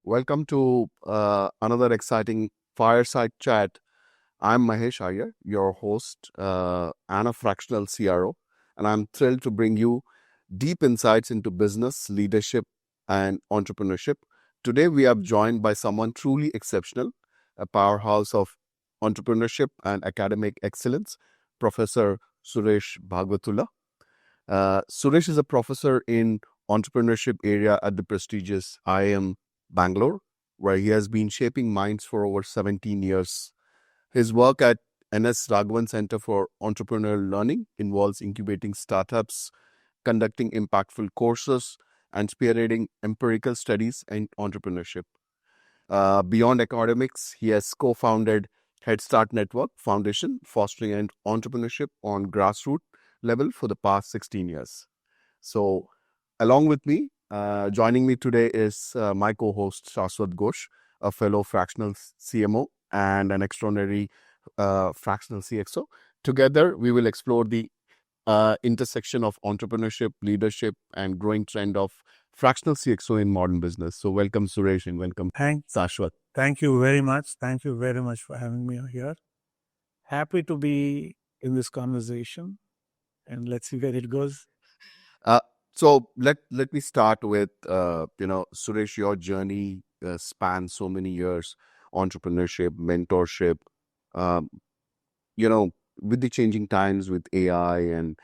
Welcome to another exciting fireside chat. I'm Mahesh Iyer, your host and a fractional CRO, and I'm thrilled to bring you deep insights into business, leadership, and entrepreneurship. Today, we are joined by someone truly exceptional, a powerhouse of entrepreneurship and academic excellence, Professor Suresh Bhagavatula. Suresh is a professor in entrepreneurship area at the prestigious IIM Bangalore, where he has been shaping minds for over 17 years. His work at NS Raghavan Center for Entrepreneurial Learning involves incubating startups, conducting impactful courses, and spearheading empirical studies in entrepreneurship. Beyond academics, he has co-founded Head Start Network Foundation, fostering entrepreneurship on grassroots level for the past 16 years. So, along with me, joining me today is my co-host Shashwat Ghosh, a fellow fractional CMO and an extraordinary fractional CXO. Together, we will explore the intersection of entrepreneurship, leadership, and growing trend of fractional CXO in modern business. So, welcome Suresh and welcome Shashwat. Thank you very much. Thank you very much for having me here. Happy to be in this conversation, and let's see where it goes. So let me start with Suresh, your journey spans so many years, entrepreneurship, mentorship. Um, with the changing times with AI and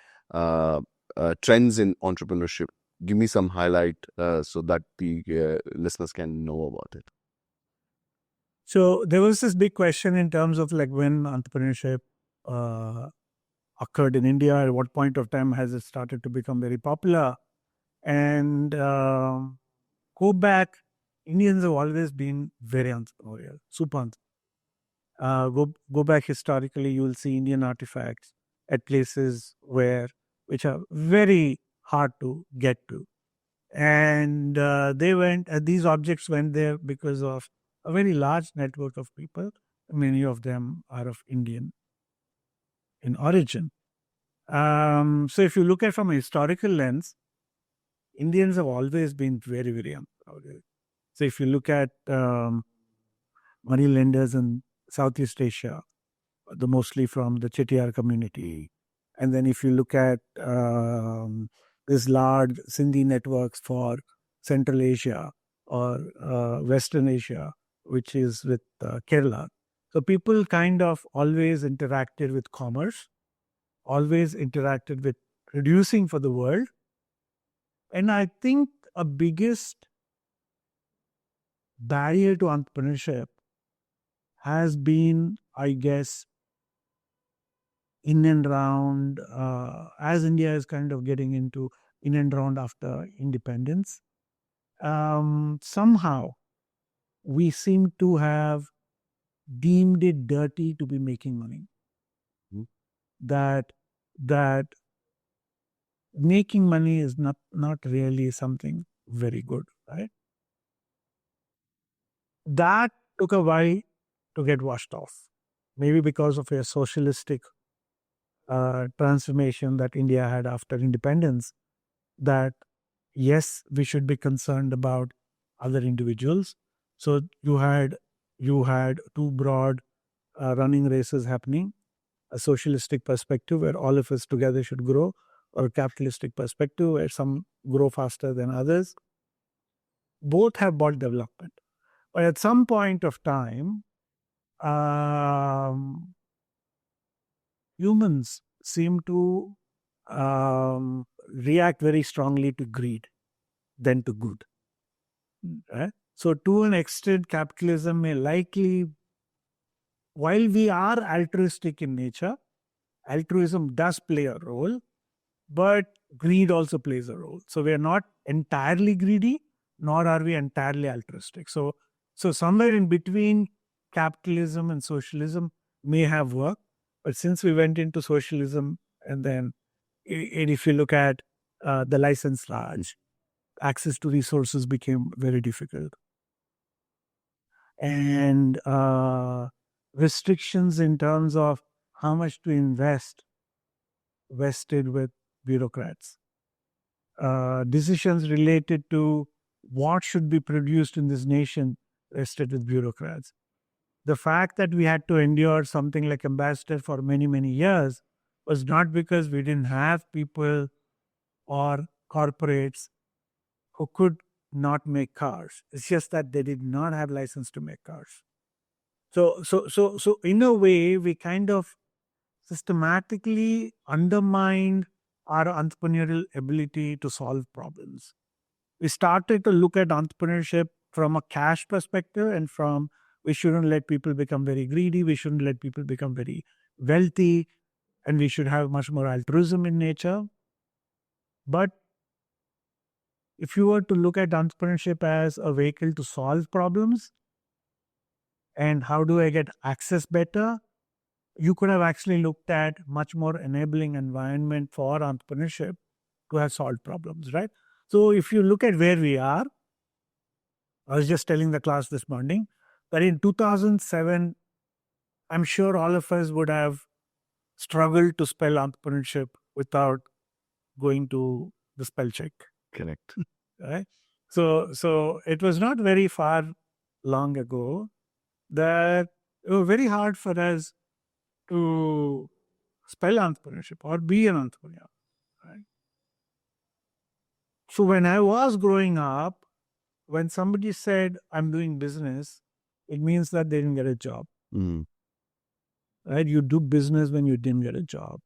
trends in entrepreneurship, give me some highlight so that the listeners can know about it. So there was this big question in terms of like when entrepreneurship occurred in India. At what point of time has it started to become very popular? And go back, Indians have always been very entrepreneurial, super entrepreneurial. Go back historically, you will see Indian artifacts at places which are very hard to get to. And these objects went there because of a very large network of people. Many of them are of Indian in origin. So if you look at from a historical lens, Indians have always been very, very entrepreneurial. So if you look at money lenders in Southeast Asia, mostly from the Chettiar community, and then if you look at these large Sindhi networks for Central Asia or Western Asia, which is with Kerala. So people kind of always interacted with commerce, always interacted with producing for the world. And I think a biggest barrier to entrepreneurship has been, I guess, in and around, as India is kind of getting into in and around after independence, somehow we seem to have deemed it dirty to be making money. Mhm. That making money is not really something very good, right? That took a while to get washed off, maybe because of a socialistic transformation that India had after independence, that yes, we should be concerned about other individuals. So you had two broad running races happening, a socialistic perspective where all of us together should grow, or a capitalistic perspective where some grow faster than others. Both have brought development. But at some point of time, humans seem to react very strongly to greed than to good. Right? So to an extent, capitalism may likely, while we are altruistic in nature, altruism does play a role, but greed also plays a role. So we are not entirely greedy, nor are we entirely altruistic. So somewhere in between capitalism and socialism may have worked, but since we went into socialism, and then and if you look at the license large, access to resources became very difficult. And restrictions in terms of how much to invest vested with bureaucrats. Decisions related to what should be produced in this nation rested with bureaucrats. The fact that we had to endure something like ambassador for many, many years was not because we didn't have people or corporates who could not make cars. It's just that they did not have license to make cars. So in a way, we kind of systematically undermined our entrepreneurial ability to solve problems. We started to look at entrepreneurship from a cash perspective and from we shouldn't let people become very greedy, we shouldn't let people become very wealthy, and we should have much more altruism in nature. But if you were to look at entrepreneurship as a vehicle to solve problems and how do I get access better, you could have actually looked at much more enabling environment for entrepreneurship to have solved problems, right? So if you look at where we are, I was just telling the class this morning that in 2007, I'm sure all of us would have struggled to spell entrepreneurship without going to the spell check. Correct. Right? So it was not very far long ago that it was very hard for us to spell entrepreneurship or be an entrepreneur. Right? So when I was growing up, when somebody said, I'm doing business, it means that they didn't get a job. Mm. Right? You do business when you didn't get a job.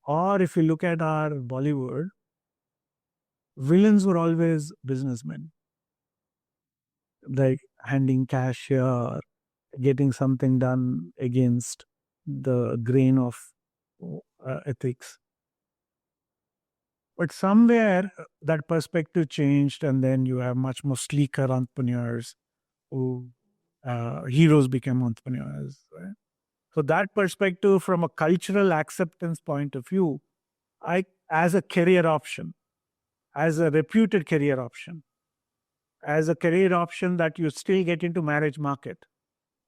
Or if you look at our Bollywood, villains were always businessmen, like handing cash here, getting something done against the grain of ethics. But somewhere that perspective changed, and then you have much more sleeker entrepreneurs who heroes became entrepreneurs. Right? So that perspective, from a cultural acceptance point of view, as a career option, as a reputed career option, as a career option that you still get into marriage market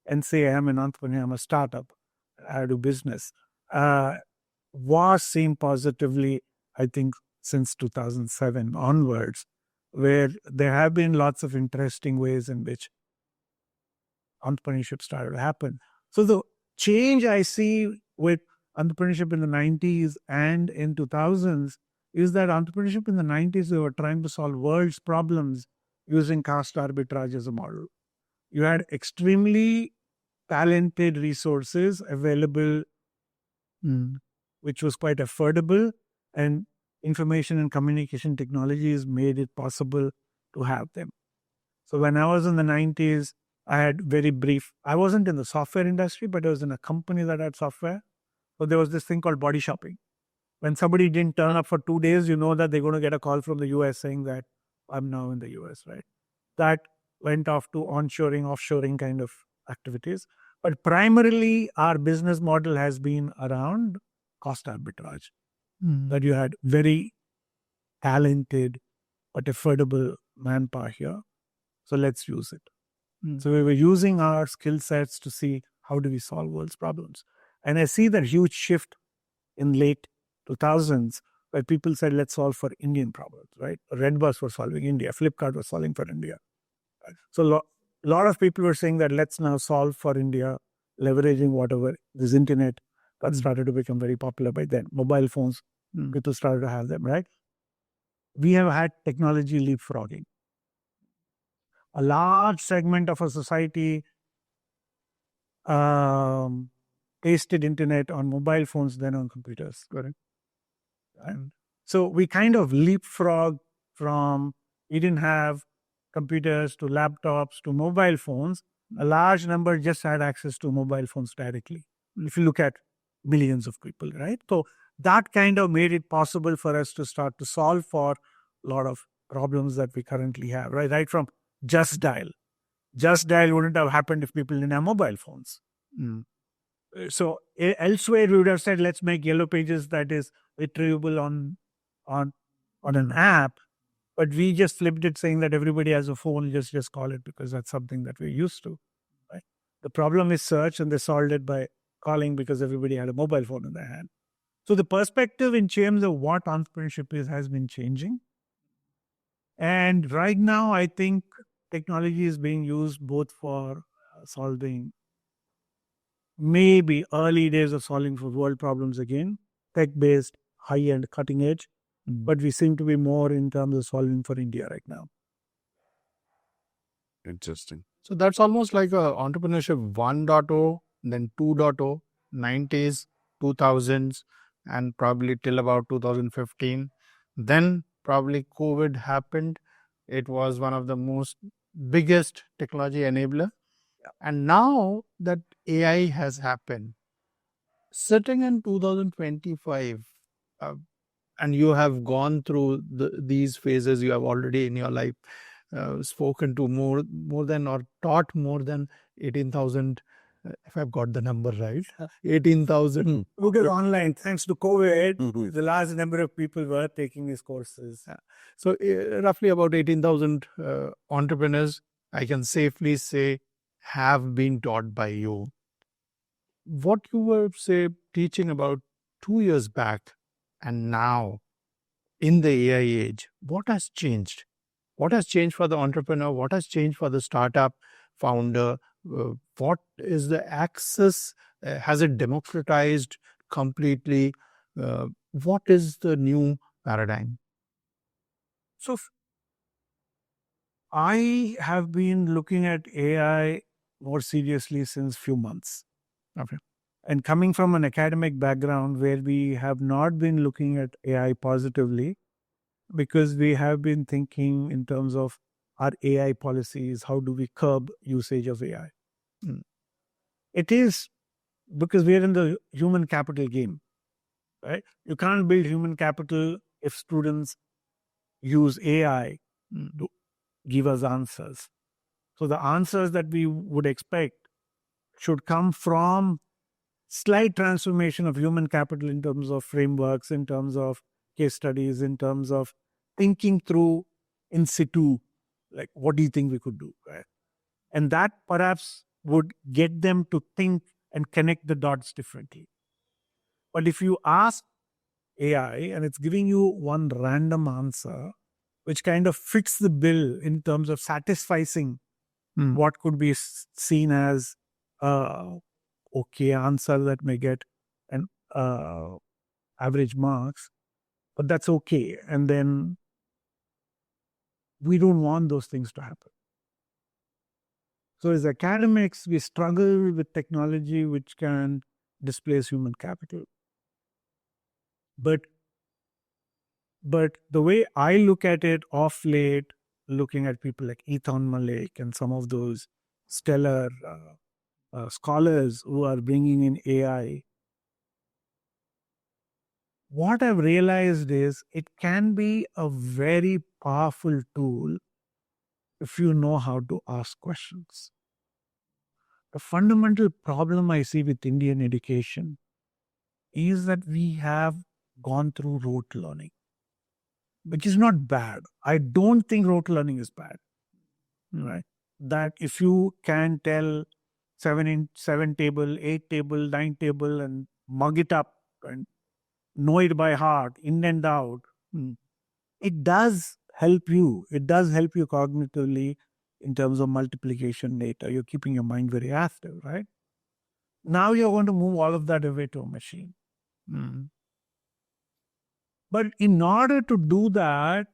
and say, I'm an entrepreneur, I'm a startup, I do business, was seen positively, I think, since 2007 onwards, where there have been lots of interesting ways in which entrepreneurship started to happen. So the change I see with entrepreneurship in the 90s and in 2000s is that entrepreneurship in the 90s, they were trying to solve world's problems using cost arbitrage as a model. You had extremely talented resources available, which was quite affordable, and information and communication technologies made it possible to have them. So when I was in the 90s, I had very brief, I wasn't in the software industry, but I was in a company that had software. So there was this thing called body shopping. When somebody didn't turn up for 2 days, you know that they're going to get a call from the US saying that I'm now in the US, right? That went off to onshoring, offshoring kind of activities. But primarily, our business model has been around cost arbitrage, that you had very talented but affordable manpower here. So let's use it. So we were using our skill sets to see how do we solve world's problems. And I see that huge shift in late 2000s where people said, let's solve for Indian problems, right? Redbus was solving India. Flipkart was solving for India. So a lot of people were saying that let's now solve for India, leveraging whatever this internet that started to become very popular by then. Mobile phones, people started to have them, right? We have had technology leapfrogging. A large segment of a society tasted internet on mobile phones than on computers. Correct. And so we kind of leapfrog from, we didn't have computers to laptops to mobile phones. A large number just had access to mobile phones directly. If you look at millions of people, right? So that kind of made it possible for us to start to solve for a lot of problems that we currently have, right? Right from just dial. Just dial wouldn't have happened if people didn't have mobile phones. So elsewhere we would have said, let's make Yellow Pages that is retrievable on an app, but we just flipped it saying that everybody has a phone, just call it because that's something that we're used to. Right? The problem is search, and they solved it by calling because everybody had a mobile phone in their hand. So the perspective in terms of what entrepreneurship is has been changing. And right now, I think technology is being used both for solving maybe early days of solving for world problems again, tech based, high end, cutting edge. But we seem to be more in terms of solving for India right now. Interesting. So that's almost like a entrepreneurship 1.0, then 2.0, 90s, 2000s, and probably till about 2015. Then probably COVID happened. It was one of the most biggest technology enabler. And now that AI has happened, sitting in 2025, uh, and you have gone through these phases, you have already in your life spoken to more than or taught more than 18,000, if I've got the number right, 18,000. Because online, thanks to COVID, Mhm. the large number of people were taking these courses. So roughly about 18,000 entrepreneurs, I can safely say, have been taught by you. What you were, say, teaching about 2 years back and now in the AI age, what has changed? What has changed for the entrepreneur? What has changed for the startup founder? What is the access? Has it democratized completely? What is the new paradigm? So I have been looking at AI more seriously since few months. Okay. And coming from an academic background where we have not been looking at AI positively, because we have been thinking in terms of our AI policies, how do we curb usage of AI? Mm. It is because we are in the human capital game, right? You can't build human capital if students use AI to give us answers. So the answers that we would expect should come from slight transformation of human capital in terms of frameworks, in terms of case studies, in terms of thinking through in situ, like what do you think we could do, right? And that perhaps would get them to think and connect the dots differently. But if you ask AI and it's giving you one random answer, which kind of fits the bill in terms of satisficing what could be seen as okay answer that may get an average marks, but that's okay. And then we don't want those things to happen. So as academics, we struggle with technology which can displace human capital. But the way I look at it off late, looking at people like Ethan Malik and some of those stellar scholars who are bringing in AI, what I've realized is it can be a very powerful tool if you know how to ask questions. The fundamental problem I see with Indian education is that we have gone through rote learning, which is not bad. I don't think rote learning is bad, right? That if you can tell seven table, 8 table, 9 table, and mug it up and know it by heart, in and out, it does help you. It does help you cognitively in terms of multiplication data. You're keeping your mind very active, right? Now you're going to move all of that away to a machine. But in order to do that,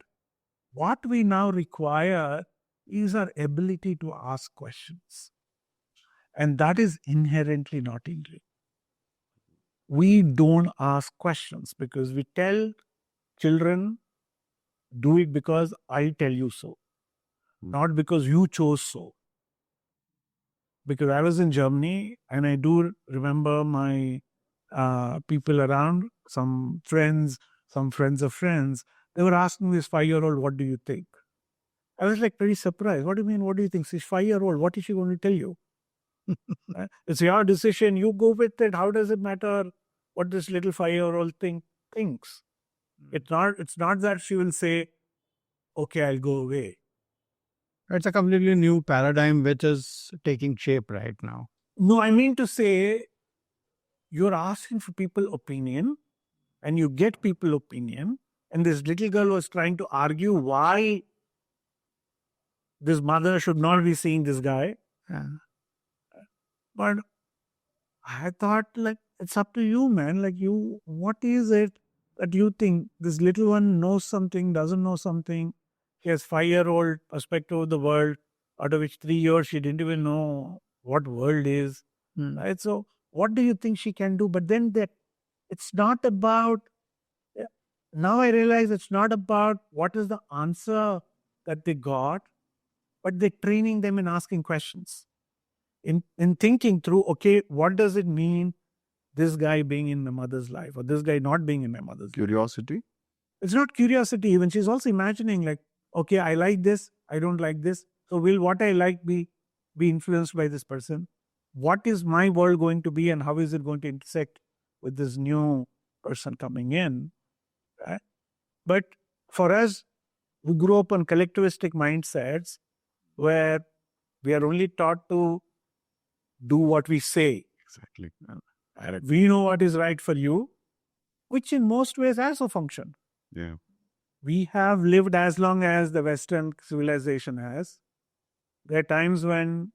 what we now require is our ability to ask questions. And that is inherently not English. We don't ask questions because we tell children, do it because I tell you so, not because you chose so. Because I was in Germany and I do remember my people around, some friends of friends, they were asking this 5-year-old, what do you think? I was like pretty surprised. What do you mean? What do you think? She's 5-year-old. What is she going to tell you? It's your decision. You go with it. How does it matter what this little 5-year-old thinks? It's not that she will say, okay, I'll go away. It's a completely new paradigm which is taking shape right now. No, I mean to say, you're asking for people opinion and you get people opinion. And this little girl was trying to argue why this mother should not be seeing this guy. But I thought, like, it's up to you, man. Like, what is it that you think this little one knows something, doesn't know something? She has 5-year-old perspective of the world, out of which 3 years she didn't even know what world is. Right? So, what do you think she can do? But then it's not about, now I realize it's not about what is the answer that they got, but they're training them in asking questions. In thinking through, okay, what does it mean this guy being in my mother's life or this guy not being in my mother's life? Curiosity. It's not curiosity even. She's also imagining, like, okay, I like this, I don't like this. So will what I like be influenced by this person? What is my world going to be and how is it going to intersect with this new person coming in? Right? But for us, we grew up on collectivistic mindsets where we are only taught to do what we say. Exactly. We know what is right for you, which in most ways also function. Yeah. We have lived as long as the Western civilization has. There are times when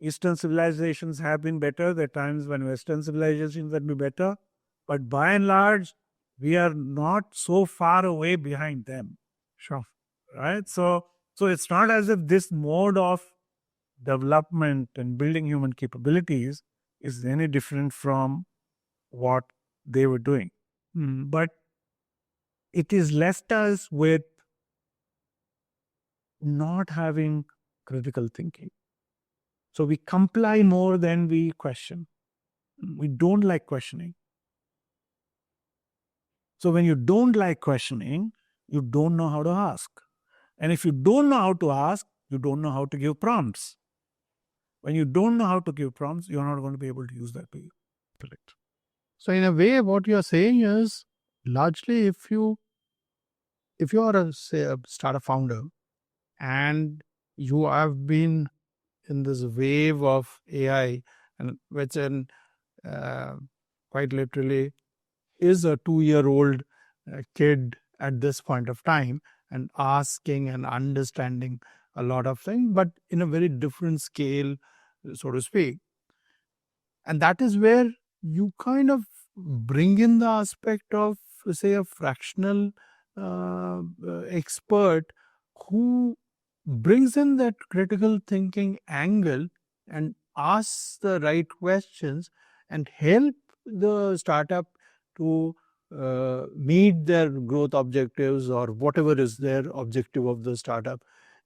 Eastern civilizations have been better. There are times when Western civilizations have been better. But by and large, we are not so far away behind them. Sure. Right? So it's not as if this mode of development and building human capabilities is any different from what they were doing. But it is left us with not having critical thinking. So we comply more than we question. We don't like questioning. So when you don't like questioning, you don't know how to ask. And if you don't know how to ask, you don't know how to give prompts. When you don't know how to give prompts, you're not going to be able to use that to you. Correct. So in a way, what you're saying is largely if you are a startup founder and you have been in this wave of AI, and which quite literally is a 2-year-old kid at this point of time and asking and understanding a lot of things, but in a very different scale, so to speak. And that is where you kind of bring in the aspect of, say, a fractional expert who brings in that critical thinking angle and asks the right questions and help the startup to meet their growth objectives or whatever is their objective of the startup.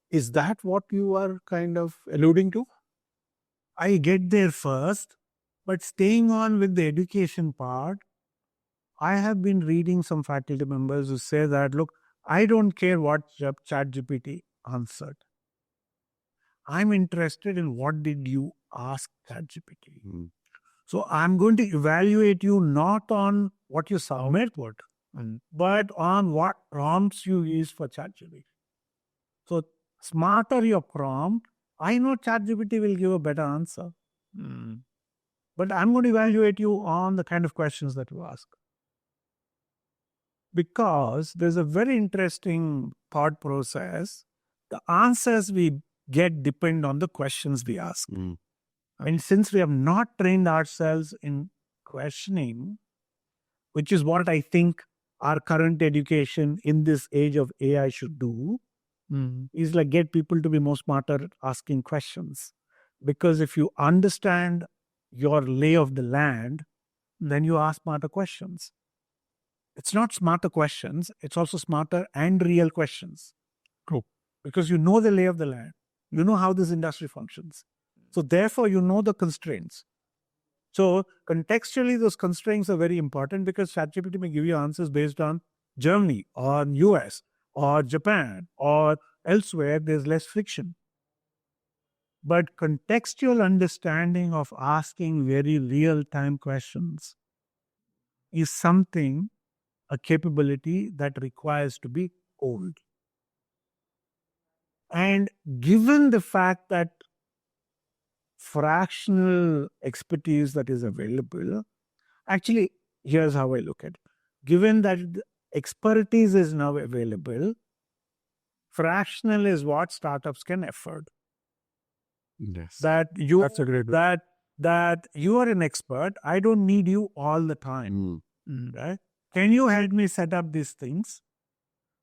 Is that what you are kind of alluding to? I get there first, but staying on with the education part, I have been reading some faculty members who say that, look, I don't care what ChatGPT answered. I'm interested in what did you ask ChatGPT. So I'm going to evaluate you not on what you submit, but on what prompts you use for ChatGPT. So smarter your prompt, I know ChatGPT will give a better answer. But I'm going to evaluate you on the kind of questions that you ask. Because there's a very interesting thought process. The answers we get depend on the questions we ask. And since we have not trained ourselves in questioning, which is what I think our current education in this age of AI should do, is like get people to be more smarter at asking questions. Because if you understand your lay of the land, then you ask smarter questions. It's not smarter questions, it's also smarter and real questions. True. Because you know the lay of the land. You know how this industry functions. So therefore, you know the constraints. So contextually, those constraints are very important because ChatGPT may give you answers based on Germany or US or Japan or elsewhere. There's less friction. But contextual understanding of asking very real-time questions is something, a capability that requires to be old. And given the fact that fractional expertise that is available, actually, here's how I look at it. Given that the expertise is now available, Fractional is what startups can afford. Yes. That you That's a great. that you are an expert. I don't need you all the time. Mm. Right? Can you help me set up these things?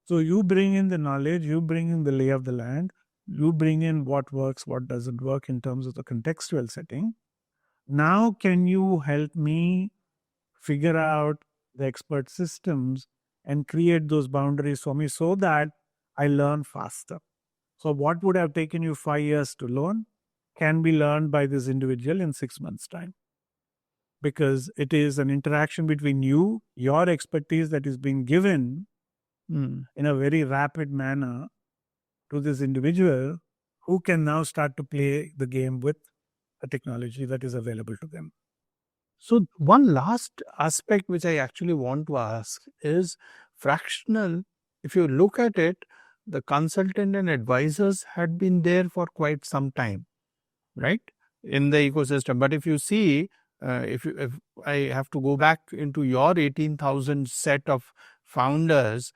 So you bring in the knowledge, you bring in the lay of the land, you bring in what works, what doesn't work in terms of the contextual setting. Now, can you help me figure out the expert systems and create those boundaries for me so that I learn faster? So, what would have taken you 5 years to learn can be learned by this individual in 6 months' time. Because it is an interaction between you, your expertise that is being given in a very rapid manner to this individual who can now start to play the game with a technology that is available to them. So one last aspect which I actually want to ask is fractional. If you look at it, the consultant and advisors had been there for quite some time, right, in the ecosystem. But if you see, if I have to go back into your 18,000 set of founders,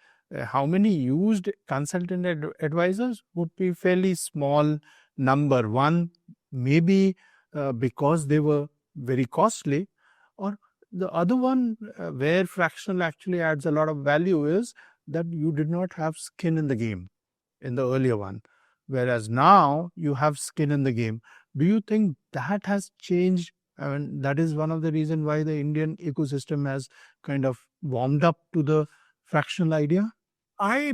how many used consultant advisors would be fairly small number. One, maybe because they were very costly, or the other one where fractional actually adds a lot of value is that you did not have skin in the game in the earlier one, whereas now you have skin in the game. Do you think that has changed? I mean, that is one of the reasons why the Indian ecosystem has kind of warmed up to the fractional idea. I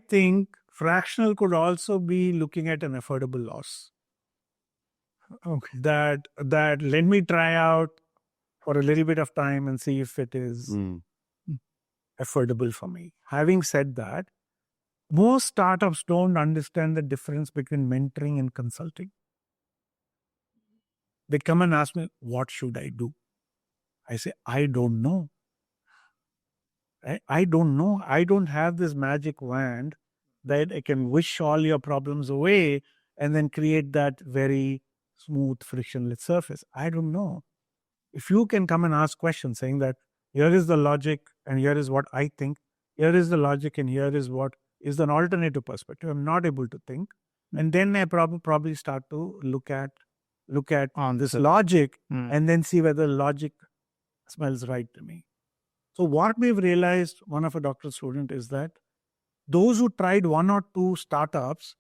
think fractional could also be looking at an affordable loss. Okay. That let me try out for a little bit of time and see if it is Mm. affordable for me. Having said that, most startups don't understand the difference between mentoring and consulting. They come and ask me, what should I do? I say, I don't know. I don't know. I don't have this magic wand that I can wish all your problems away and then create that very smooth, frictionless surface. I don't know. If you can come and ask questions saying that here is the logic and here is what I think, here is the logic and here is what is an alternative perspective. I'm not able to think. And then I probably start to look at this Answer. logic Mm. and then see whether logic smells right to me. So what we've realized, one of a doctoral student, is that those who tried one or two startups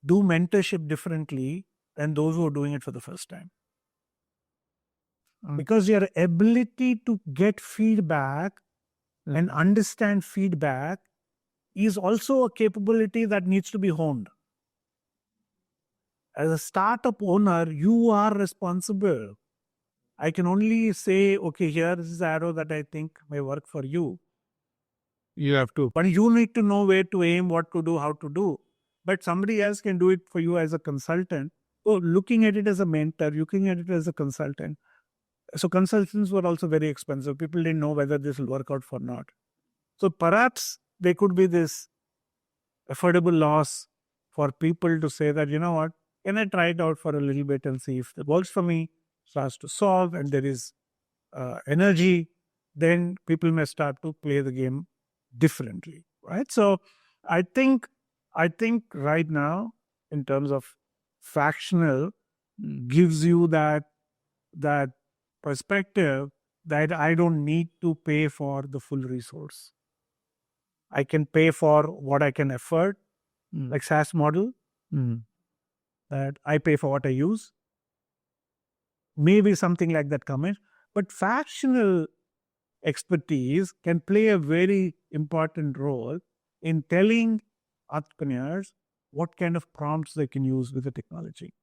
do mentorship differently than those who are doing it for the first time. Because your ability to get feedback and understand feedback is also a capability that needs to be honed. As a startup owner, you are responsible. I can only say, okay, here is the arrow that I think may work for you. You have to. But you need to know where to aim, what to do, how to do. But somebody else can do it for you as a consultant. So looking at it as a mentor, looking at it as a consultant. So consultants were also very expensive. People didn't know whether this will work out or not. So perhaps there could be this affordable loss for people to say that, you know what, can I try it out for a little bit and see if it works for me, starts to solve and there is energy, then people may start to play the game differently, right? So I think right now, in terms of fractional, gives you that perspective that I don't need to pay for the full resource. I can pay for what I can afford, like SaaS model, that I pay for what I use. Maybe something like that come in. But fractional expertise can play a very important role in telling entrepreneurs what kind of prompts they can use with the technology.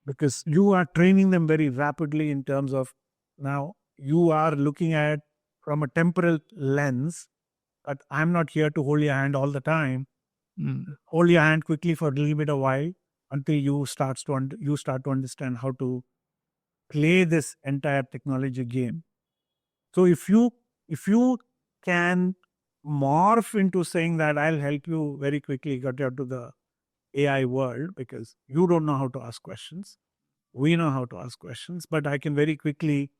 Because you are training them very rapidly in terms of now you are looking at from a temporal lens, but I'm not here to hold your hand all the time. Hold your hand quickly for a little bit of while until you start to understand how to play this entire technology game. So if you can morph into saying that I'll help you very quickly get out to the AI world because you don't know how to ask questions. We know how to ask questions, but I can very quickly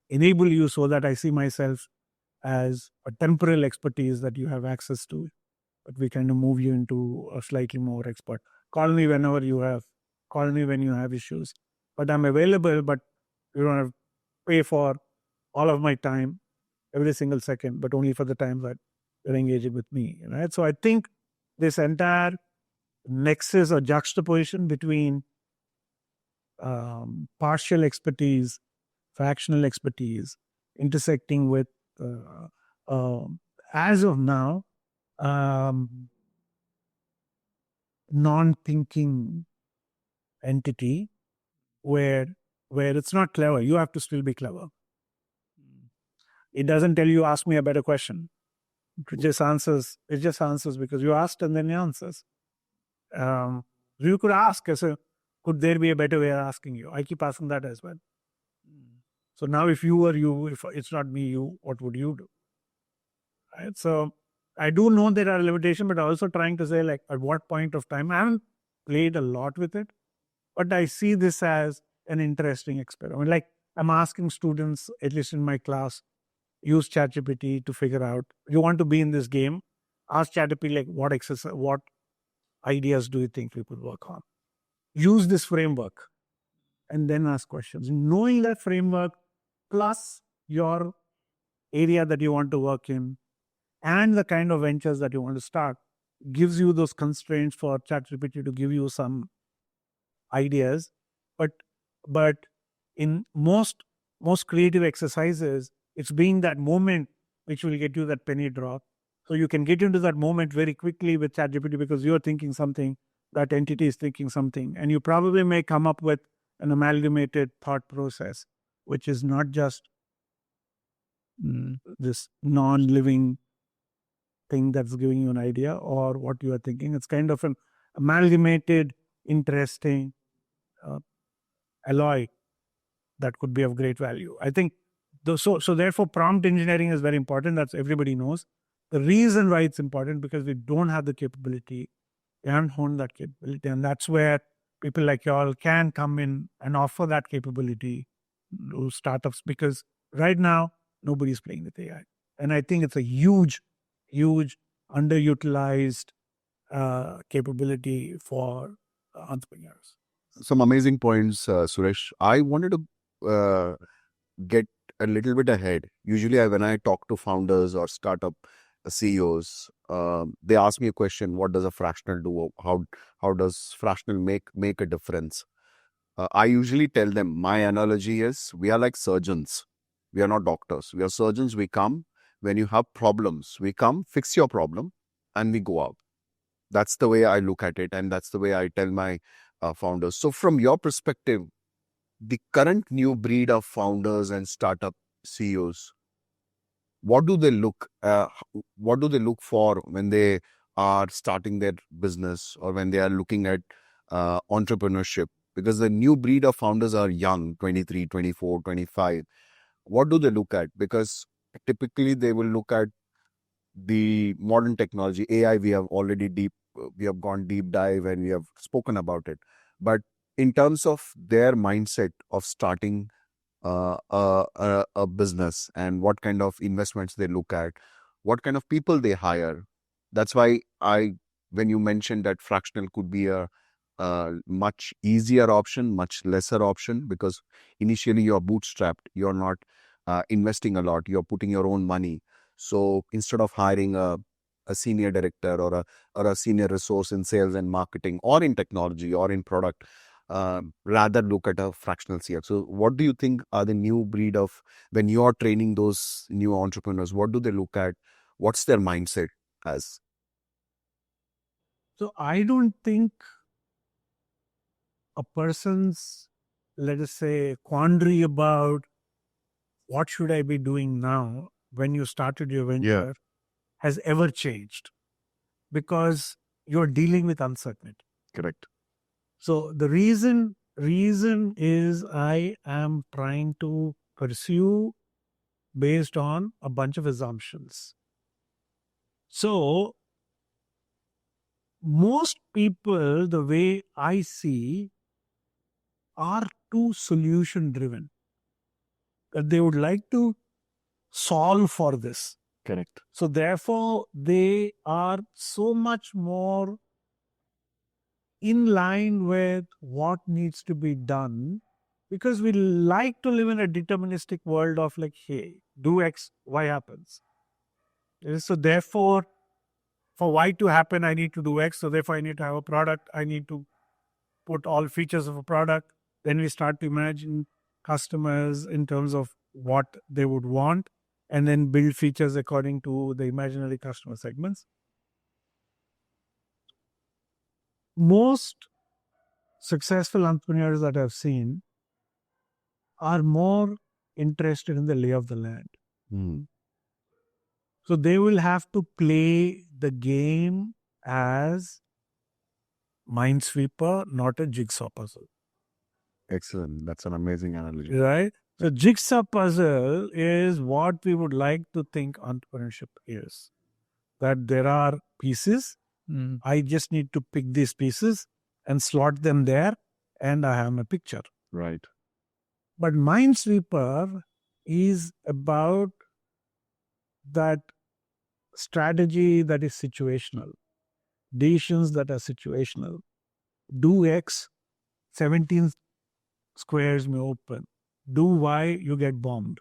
enable you so that I see myself as a temporal expertise that you have access to but we kind of move you into a slightly more expert. Call me when you have issues, but I'm available, but you don't have to pay for all of my time every single second, but only for the time that you're engaging with me, right? So I think this entire nexus or juxtaposition between partial expertise, fractional expertise, intersecting with, as of now, non-thinking entity where it's not clever. You have to still be clever. It doesn't tell you, ask me a better question. It just answers because you asked and then it answers. You could ask, could there be a better way of asking you? I keep asking that as well. So now if you were you, if it's not me, you, what would you do? Right? So I do know there are limitations, but also trying to say, like, at what point of time, I haven't played a lot with it, but I see this as an interesting experiment. Like, I'm asking students, at least in my class, use ChatGPT to figure out, you want to be in this game, ask ChatGPT, like, what ideas do you think we could work on? Use this framework and then ask questions. Knowing that framework plus your area that you want to work in and the kind of ventures that you want to start gives you those constraints for ChatGPT to give you some ideas. But in most creative exercises, it's being that moment which will get you that penny drop. So you can get into that moment very quickly with ChatGPT because you're thinking something, that entity is thinking something, and you probably may come up with an amalgamated thought process, which is not just this non-living thing that's giving you an idea or what you are thinking. It's kind of an amalgamated, interesting alloy that could be of great value. I think so therefore prompt engineering is very important. That's everybody knows. The reason why it's important because we don't have the capability, we haven't honed that capability, and that's where people like y'all can come in and offer that capability to startups, because right now nobody's playing with AI, and I think it's a huge underutilized capability for entrepreneurs. Some amazing points, Suresh. I wanted to get a little bit ahead. Usually, when I talk to founders or startup CEOs, they ask me a question: what does a fractional do? How does fractional make a difference? I usually tell them, my analogy is, we are like surgeons. We are not doctors. We are surgeons. We come when you have problems. We come, fix your problem, and we go out. That's the way I look at it, and that's the way I tell my founders. So, from your perspective, the current new breed of founders and startup CEOs, what do they look for when they are starting their business or when they are looking at entrepreneurship? Because the new breed of founders are young, 23, 24, 25. What do they look at? Because typically they will look at the modern technology. AI, we have gone deep dive and we have spoken about it. But in terms of their mindset of starting a business and what kind of investments they look at, what kind of people they hire. That's why when you mentioned that fractional could be a much easier option, much lesser option, because initially you're bootstrapped, you're not investing a lot, you're putting your own money. So instead of hiring a senior director or a senior resource in sales and marketing or in technology or in product, rather look at a fractional CX. So what do you think are the new breed of, when you are training those new entrepreneurs, what do they look at? What's their mindset as? So I don't think a person's, let us say, quandary about what should I be doing now when you started your venture has ever changed, because you're dealing with uncertainty. Correct. So the reason is I am trying to pursue based on a bunch of assumptions. So most people, the way I see, are too solution driven. That they would like to solve for this. Correct. So therefore, they are so much more in line with what needs to be done, because we like to live in a deterministic world of like, hey, do X, Y happens. So therefore, for Y to happen, I need to do X. So therefore, I need to have a product. I need to put all features of a product. Then we start to imagine customers in terms of what they would want, and then build features according to the imaginary customer segments. Most successful entrepreneurs that I've seen are more interested in the lay of the land. Mm. So they will have to play the game as Minesweeper, not a jigsaw puzzle. Excellent. That's an amazing analogy. Right? So jigsaw puzzle is what we would like to think entrepreneurship is. That there are pieces, I just need to pick these pieces and slot them there, and I have a picture. Right. But Minesweeper is about that strategy that is situational, decisions that are situational. Do X, 17 squares may open. Do Y, you get bombed.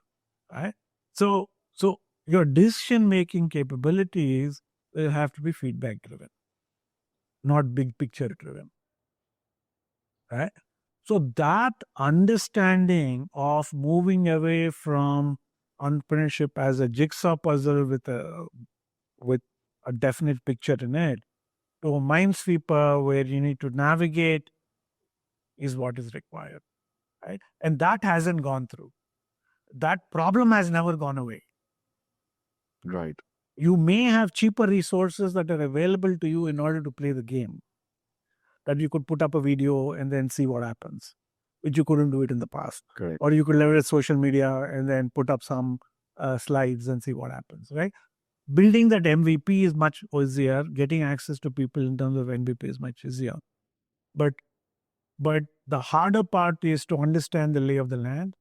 Right? So your decision-making capabilities will have to be feedback-driven, not big picture-driven. Right? So that understanding of moving away from entrepreneurship as a jigsaw puzzle with a definite picture in it to a Minesweeper where you need to navigate is what is required. Right? And that hasn't gone through. That problem has never gone away. Right. You may have cheaper resources that are available to you in order to play the game. That you could put up a video and then see what happens, which you couldn't do it in the past. Correct. Or you could leverage social media and then put up some slides and see what happens, right? Building that MVP is much easier. Getting access to people in terms of MVP is much easier. But the harder part is to understand the lay of the land,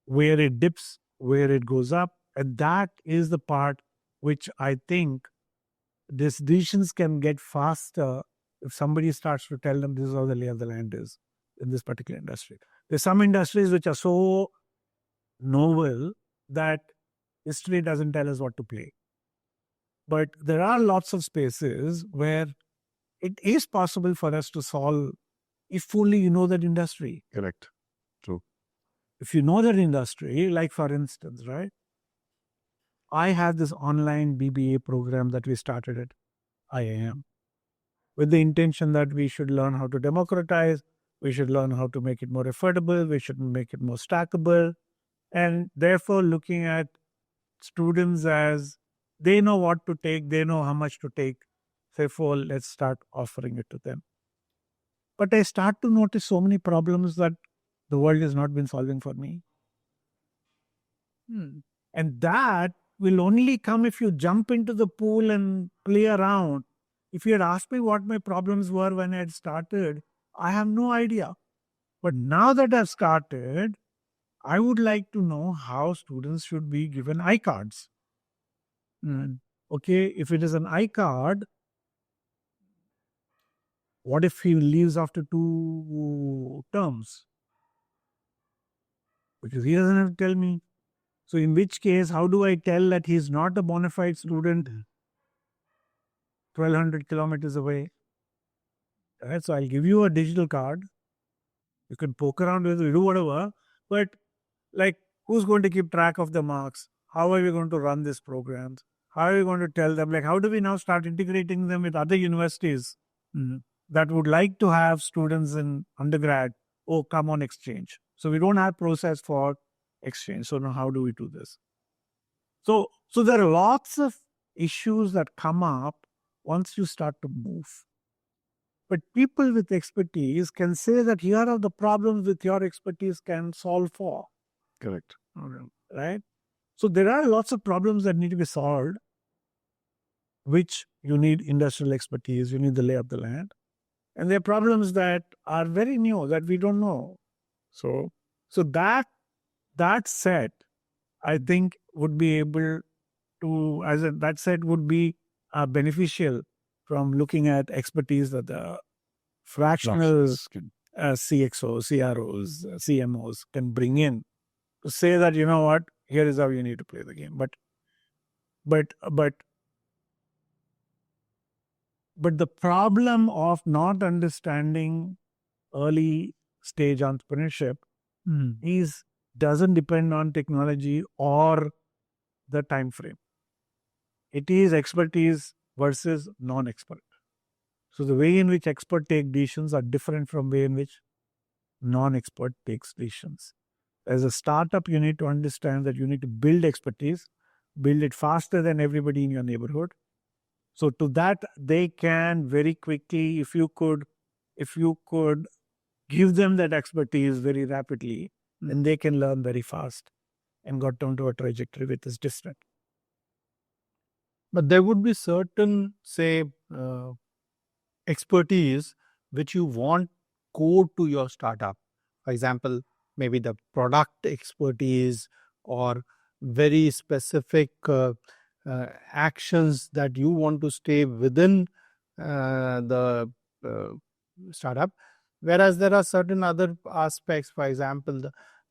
where it dips, where it goes up. And that is the part which I think these decisions can get faster if somebody starts to tell them this is how the lay of the land is in this particular industry. There's some industries which are so novel that history doesn't tell us what to play. But there are lots of spaces where it is possible for us to solve if only you know that industry. Correct. True. If you know that industry, like for instance, right? I have this online BBA program that we started at IIM with the intention that we should learn how to democratize, we should learn how to make it more affordable, we should make it more stackable, and therefore looking at students as they know what to take, they know how much to take, therefore let's start offering it to them. But I start to notice so many problems that the world has not been solving for me. And that will only come if you jump into the pool and play around. If you had asked me what my problems were when I had started, I have no idea. But now that I've started, I would like to know how students should be given iCards. Okay, if it is an iCard, what if he leaves after 2 terms? Because he doesn't have to tell me. So in which case, how do I tell that he's not a bona fide student 1,200 kilometers away? Right? So I'll give you a digital card. You can poke around with it, do whatever. But like, who's going to keep track of the marks? How are we going to run these programs? How are we going to tell them? Like, how do we now start integrating them with other universities that would like to have students in undergrad? Oh, come on exchange. So we don't have process for exchange. So now how do we do this? So there are lots of issues that come up once you start to move. But people with expertise can say that here are the problems with your expertise can solve for. Correct. Right? So there are lots of problems that need to be solved, which you need industrial expertise, you need the lay of the land. And there are problems that are very new that we don't know. So that set, I think, would be able to, that said, would be beneficial from looking at expertise that the fractional CXOs, CROs, CMOs can bring in to say that, you know what, here is how you need to play the game. But the problem of not understanding early stage entrepreneurship doesn't depend on technology or the time frame. It is expertise versus non-expert. So the way in which expert take decisions are different from way in which non-expert takes decisions. As a startup, you need to understand that you need to build expertise, build it faster than everybody in your neighborhood. So to that, they can very quickly, if you could give them that expertise very rapidly, then they can learn very fast and got down to a trajectory which is different. But there would be certain, say, expertise which you want core to your startup. For example, maybe the product expertise or very specific actions that you want to stay within the startup. Whereas there are certain other aspects, for example,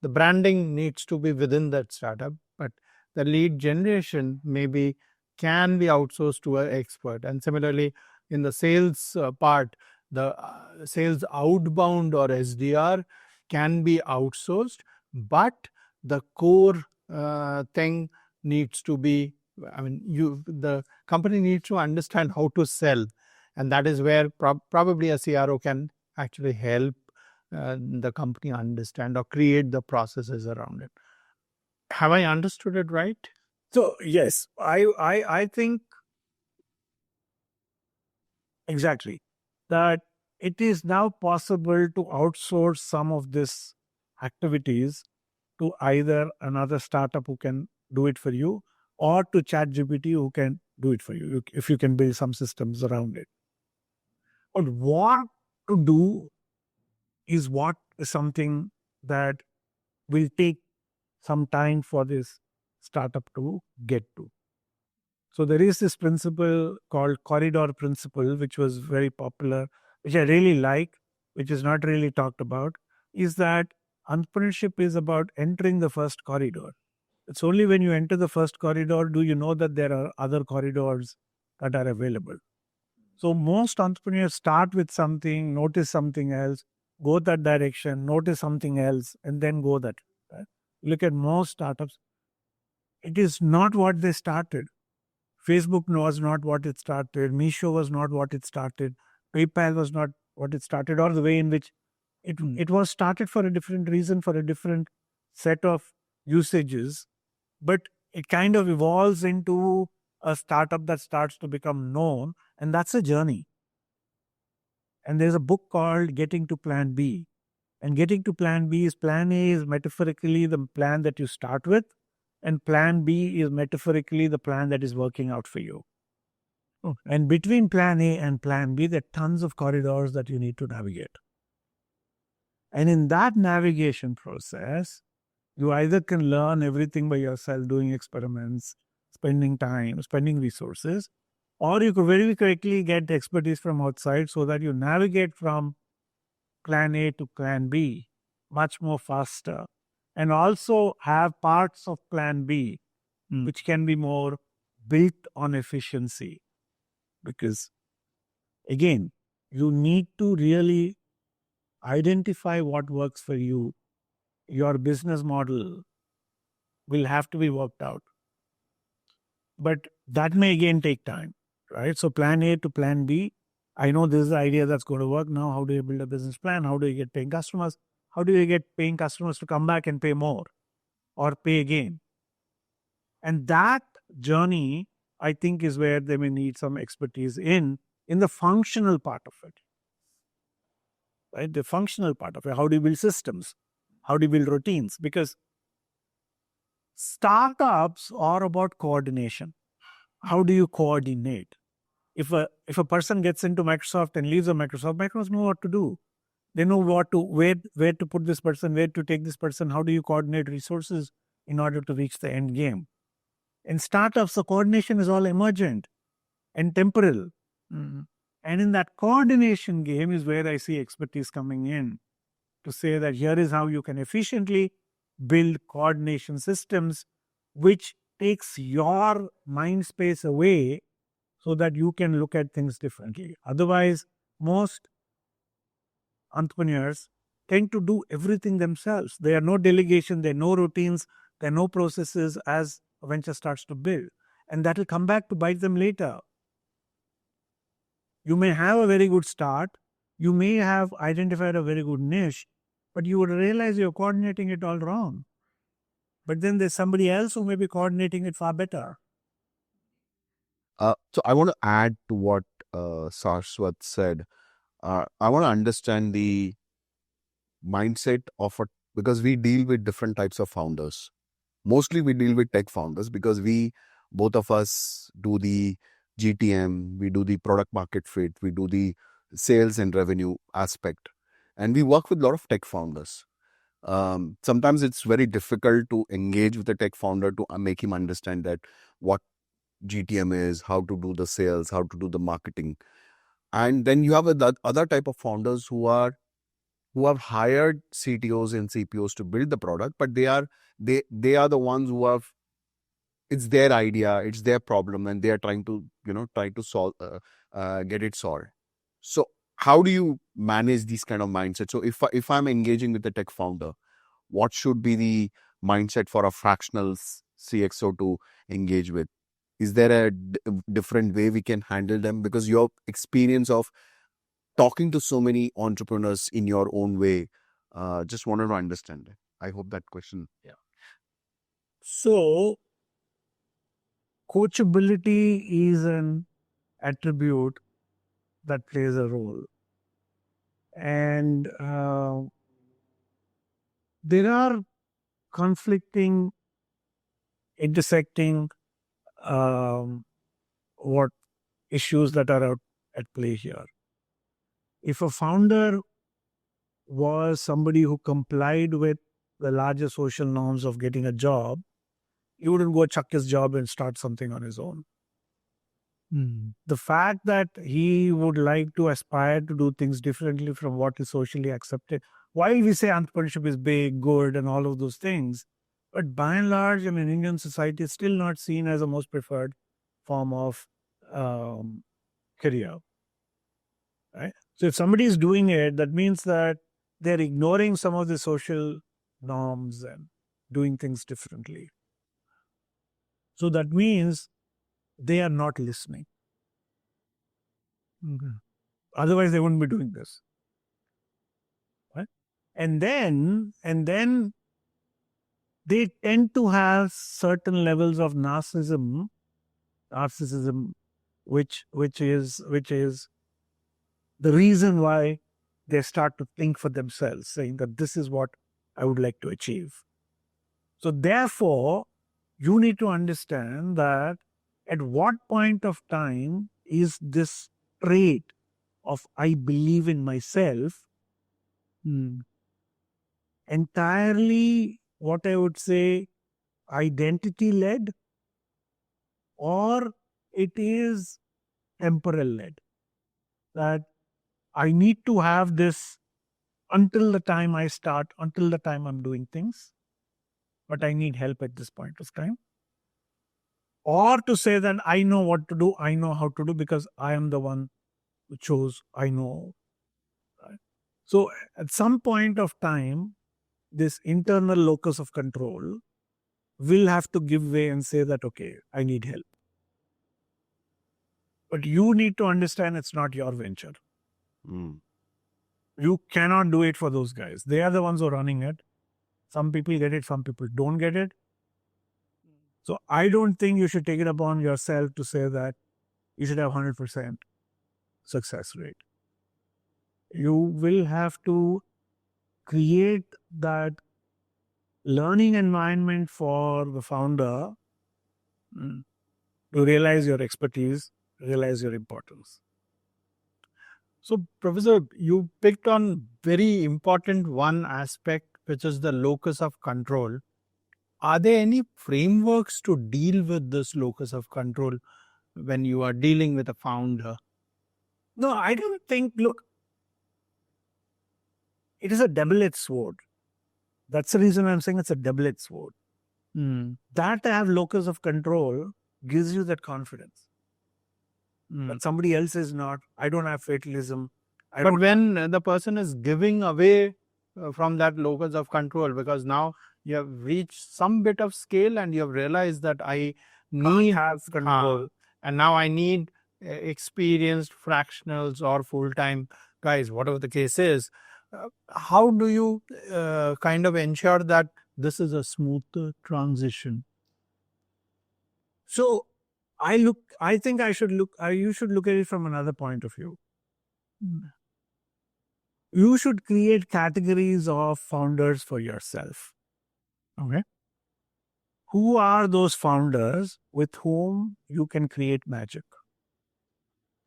the branding needs to be within that startup, but the lead generation maybe can be outsourced to an expert. And similarly, in the sales part, the sales outbound or SDR can be outsourced, but the core thing needs to be, the company needs to understand how to sell. And that is where probably a CRO can actually help the company understand or create the processes around it. Have I understood it right? So yes, I think exactly that it is now possible to outsource some of this activities to either another startup who can do it for you or to ChatGPT who can do it for you if you can build some systems around it. But what to do is something that will take some time for this startup to get to. So there is this principle called corridor principle, which was very popular, which I really like, which is not really talked about, is that entrepreneurship is about entering the first corridor. It's only when you enter the first corridor do you know that there are other corridors that are available. So most entrepreneurs start with something, notice something else, go that direction, notice something else, and then go that. Right? Look at most startups. It is not what they started. Facebook was not what it started. Meesho was not what it started. PayPal was not what it started, or the way in which it was started for a different reason, for a different set of usages. But it kind of evolves into a startup that starts to become known, and that's a journey. And there's a book called Getting to Plan B. And getting to Plan B is, Plan A is metaphorically the plan that you start with, and Plan B is metaphorically the plan that is working out for you. And between Plan A and Plan B, there are tons of corridors that you need to navigate. And in that navigation process, you either can learn everything by yourself, doing experiments, spending time, spending resources, or you could very quickly get expertise from outside so that you navigate from Plan A to Plan B much more faster. And also have parts of Plan B which can be more built on efficiency. Because again, you need to really identify what works for you. Your business model will have to be worked out. But that may again take time, right? So Plan A to Plan B, I know this is the idea that's going to work. Now, how do you build a business plan? How do you get paying customers? How do you get paying customers to come back and pay more or pay again? And that journey, I think, is where they may need some expertise in the functional part of it. Right? The functional part of it. How do you build systems? How do you build routines? Because startups are about coordination. How do you coordinate? If a person gets into Microsoft and leaves Microsoft know what to do. They know where to put this person, where to take this person. How do you coordinate resources in order to reach the end game? In startups, the coordination is all emergent and temporal. And in that coordination game is where I see expertise coming in to say that here is how you can efficiently build coordination systems which takes your mind space away so that you can look at things differently. Otherwise, most entrepreneurs tend to do everything themselves. There are no delegation, there are no routines, there are no processes as a venture starts to build. And that will come back to bite them later. You may have a very good start, you may have identified a very good niche, but you would realize you're coordinating it all wrong. But then there's somebody else who may be coordinating it far better. So I want to add to what Saraswat said. I want to understand the mindset of a, because we deal with different types of founders. Mostly we deal with tech founders because both of us do the GTM, we do the product market fit, we do the sales and revenue aspect, and we work with a lot of tech founders. Sometimes it's very difficult to engage with a tech founder to make him understand that what GTM is, how to do the sales, how to do the marketing. And then you have other type of founders who have hired CTOs and CPOs to build the product, but they are the ones who have, it's their idea, it's their problem, and they are trying to solve, get it solved. So how do you manage these kind of mindset? So if I'm engaging with the tech founder, what should be the mindset for a fractional CXO to engage with? Is there a different way we can handle them? Because your experience of talking to so many entrepreneurs in your own way, just wanted to understand it. I hope that question. Yeah. So, coachability is an attribute that plays a role. And there are conflicting, intersecting what issues that are out at play here. If a founder was somebody who complied with the larger social norms of getting a job, he wouldn't go chuck his job and start something on his own. The fact that he would like to aspire to do things differently from what is socially accepted, while we say entrepreneurship is big, good, and all of those things, but by and large, in Indian society, it's still not seen as a most preferred form of career. Right? So if somebody is doing it, that means that they're ignoring some of the social norms and doing things differently. So that means they are not listening. Otherwise, they wouldn't be doing this. Right? And then they tend to have certain levels of narcissism, which is the reason why they start to think for themselves, saying that this is what I would like to achieve. So therefore, you need to understand that at what point of time is this trait of I believe in myself entirely, what I would say, identity led, or it is temporal led. That I need to have this until the time I start, until the time I'm doing things, but I need help at this point of time. Or to say that I know what to do, I know how to do because I am the one who chose, I know. Right? So at some point of time, this internal locus of control will have to give way and say that, okay, I need help. But you need to understand it's not your venture. You cannot do it for those guys. They are the ones who are running it. Some people get it, some people don't get it. So I don't think you should take it upon yourself to say that you should have 100% success rate. You will have to create that learning environment for the founder to realize your expertise, realize your importance. So, Professor, you picked on very important one aspect, which is the locus of control. are there any frameworks to deal with this locus of control when you are dealing with a founder? No, I don't think, look, it is a double-edged sword. That's the reason I'm saying it's a double-edged sword. That to have locus of control gives you that confidence. But somebody else is not. I don't have fatalism. But when the person is giving away from that locus of control, because now you have reached some bit of scale and you have realized that I need have control. and now I need experienced fractionals or full-time guys, whatever the case is. How do you kind of ensure that this is a smooth transition? So I think you should look at it from another point of view. You should create categories of founders for yourself. Okay. Who are those founders with whom you can create magic?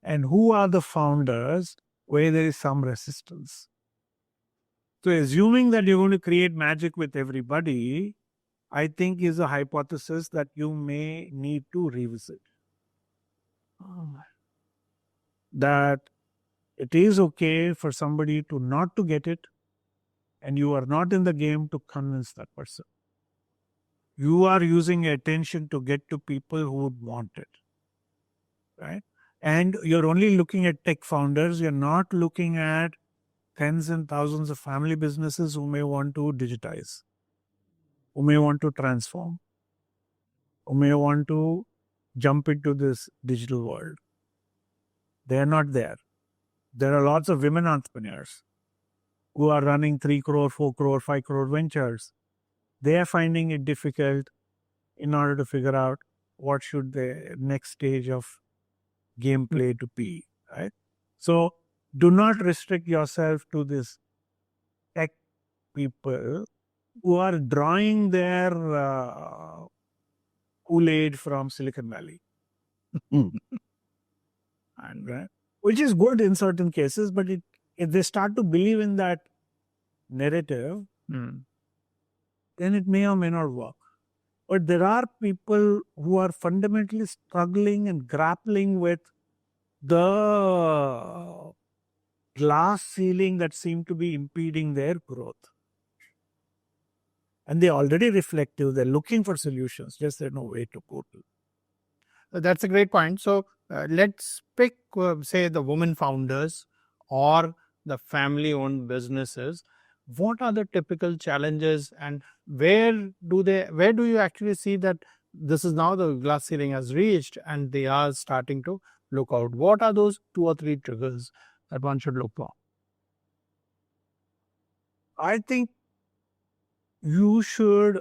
And who are the founders where there is some resistance? So assuming that you're going to create magic with everybody, I think is a hypothesis that you may need to revisit. That it is okay for somebody to not to get it, and you are not in the game to convince that person. You are using attention to get to people who would want it, right? And you're only looking at tech founders. You're not looking at tens and thousands of family businesses who may want to digitize, who may want to transform, who may want to jump into this digital world. They are not there. There are lots of women entrepreneurs who are running 3 crore, 4 crore, 5 crore ventures. They are finding it difficult in order to figure out what should the next stage of gameplay to be, right? So do not restrict yourself to this tech people who are drawing their Kool-Aid from Silicon Valley. And, right? Which is good in certain cases, but if they start to believe in that narrative, then it may or may not work. But there are people who are fundamentally struggling and grappling with the glass ceiling that seem to be impeding their growth. And they're already reflective. They're looking for solutions. Just there's no way to go to. That's a great point. So let's pick, say, the women founders or the family-owned businesses. What are the typical challenges, and where do you actually see that this is now the glass ceiling has reached and they are starting to look out? What are those 2 or 3 triggers that one should look for? I think you should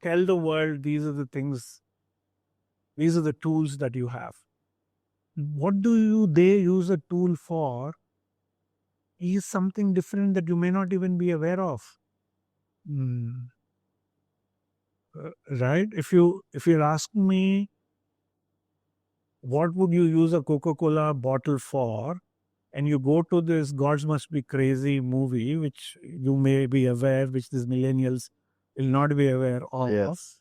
tell the world these are the things, these are the tools that you have. What do they use a tool for is something different that you may not even be aware of. Right? If you're asking me, what would you use a Coca-Cola bottle for? And you go to this Gods Must Be Crazy movie, which you may be aware, which these millennials will not be aware of. Yes.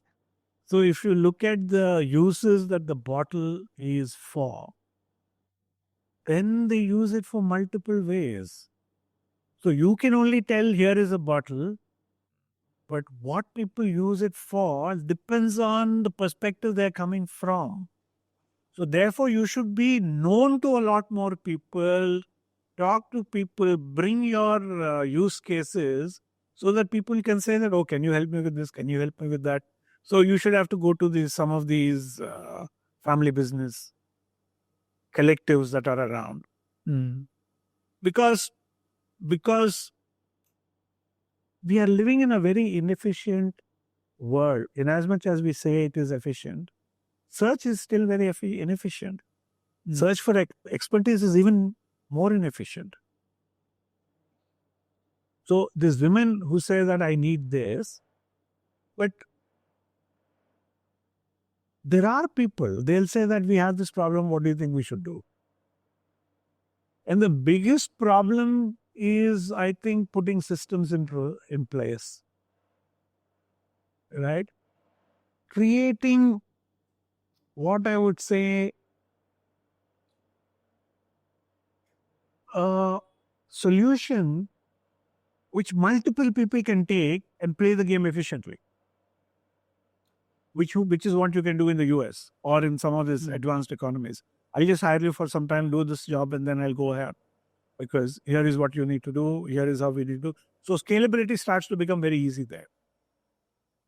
So if you look at the uses that the bottle is for, then they use it for multiple ways. So you can only tell here is a bottle, but what people use it for depends on the perspective they're coming from. So therefore, you should be known to a lot more people, talk to people, bring your use cases so that people can say that, oh, can you help me with this? Can you help me with that? So you should have to go to some of these family business collectives that are around. Because we are living in a very inefficient world. In as much as we say it is efficient, search is still very inefficient. Search for expertise is even more inefficient. So these women who say that I need this, but there are people, they'll say that we have this problem, what do you think we should do? And the biggest problem is, I think, putting systems in place. Right? creating what I would say a solution which multiple people can take and play the game efficiently, which is what you can do in the US or in some of these advanced economies. I'll just hire you for some time, do this job, and then I'll go ahead because here is what you need to do. Here is how we need to do. So scalability starts to become very easy there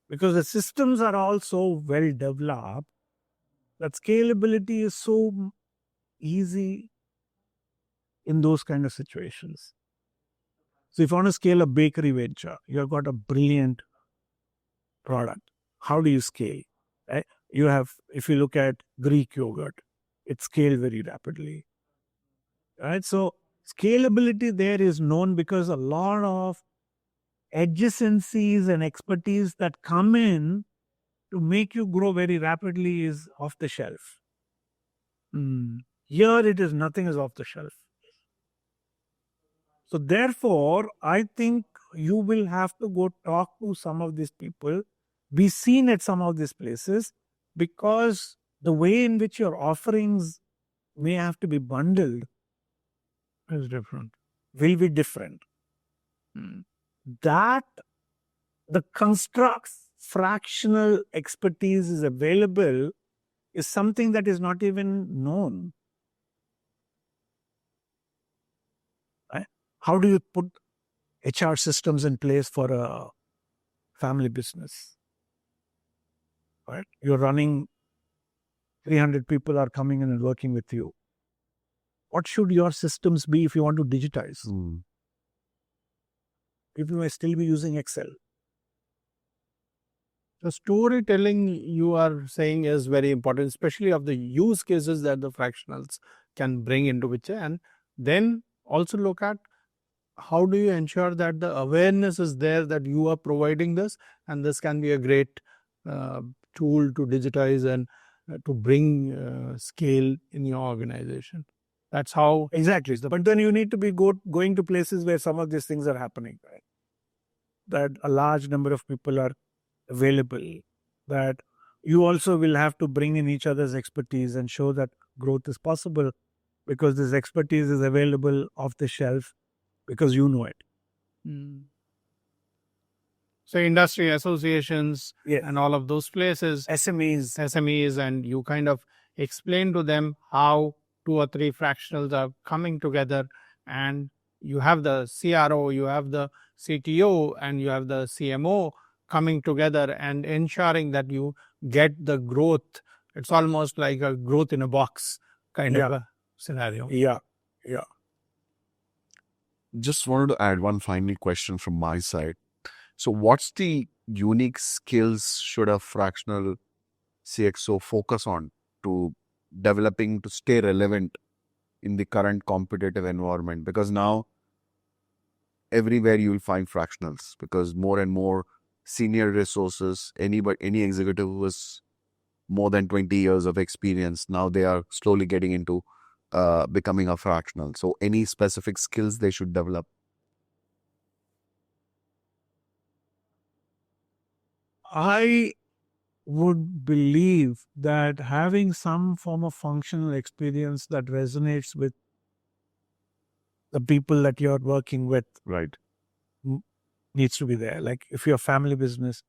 because the systems are all so well developed that scalability is so easy in those kind of situations. So if you want to scale a bakery venture, you've got a brilliant product. How do you scale? Right? You have, if you look at Greek yogurt, it scaled very rapidly. Right? So scalability there is known because a lot of adjacencies and expertise that come in to make you grow very rapidly is off the shelf. Here it is, nothing is off the shelf. So therefore, I think you will have to go talk to some of these people, be seen at some of these places, because the way in which your offerings may have to be bundled is different. Will be different. That the constructs fractional expertise is available is something that is not even known. Right? How do you put HR systems in place for a family business? Right? You're running 300 people are coming in and working with you. What should your systems be if you want to digitize? People may still be using Excel. The storytelling you are saying is very important, especially of the use cases that the fractionals can bring into picture, and then also look at how do you ensure that the awareness is there that you are providing this, and this can be a great tool to digitize and to bring scale in your organization. That's how. Exactly. But then you need to be going to places where some of these things are happening, right? That a large number of people are available, that you also will have to bring in each other's expertise and show that growth is possible because this expertise is available off the shelf because you know it. So industry associations Yes. and all of those places, SMEs, and you kind of explain to them how 2 or 3 fractionals are coming together, and you have the CRO, you have the CTO, and you have the CMO coming together and ensuring that you get the growth. It's almost like a growth in a box kind of a scenario. Yeah. Just wanted to add one final question from my side. So what's the unique skills should a fractional CXO focus on to developing to stay relevant in the current competitive environment? Because now everywhere you will find fractionals, because more and more senior resources, any executive who has more than 20 years of experience, now they are slowly getting into becoming a fractional. So any specific skills they should develop? I would believe that having some form of functional experience that resonates with the people that you're working with Right. needs to be there. Like if you're a family business,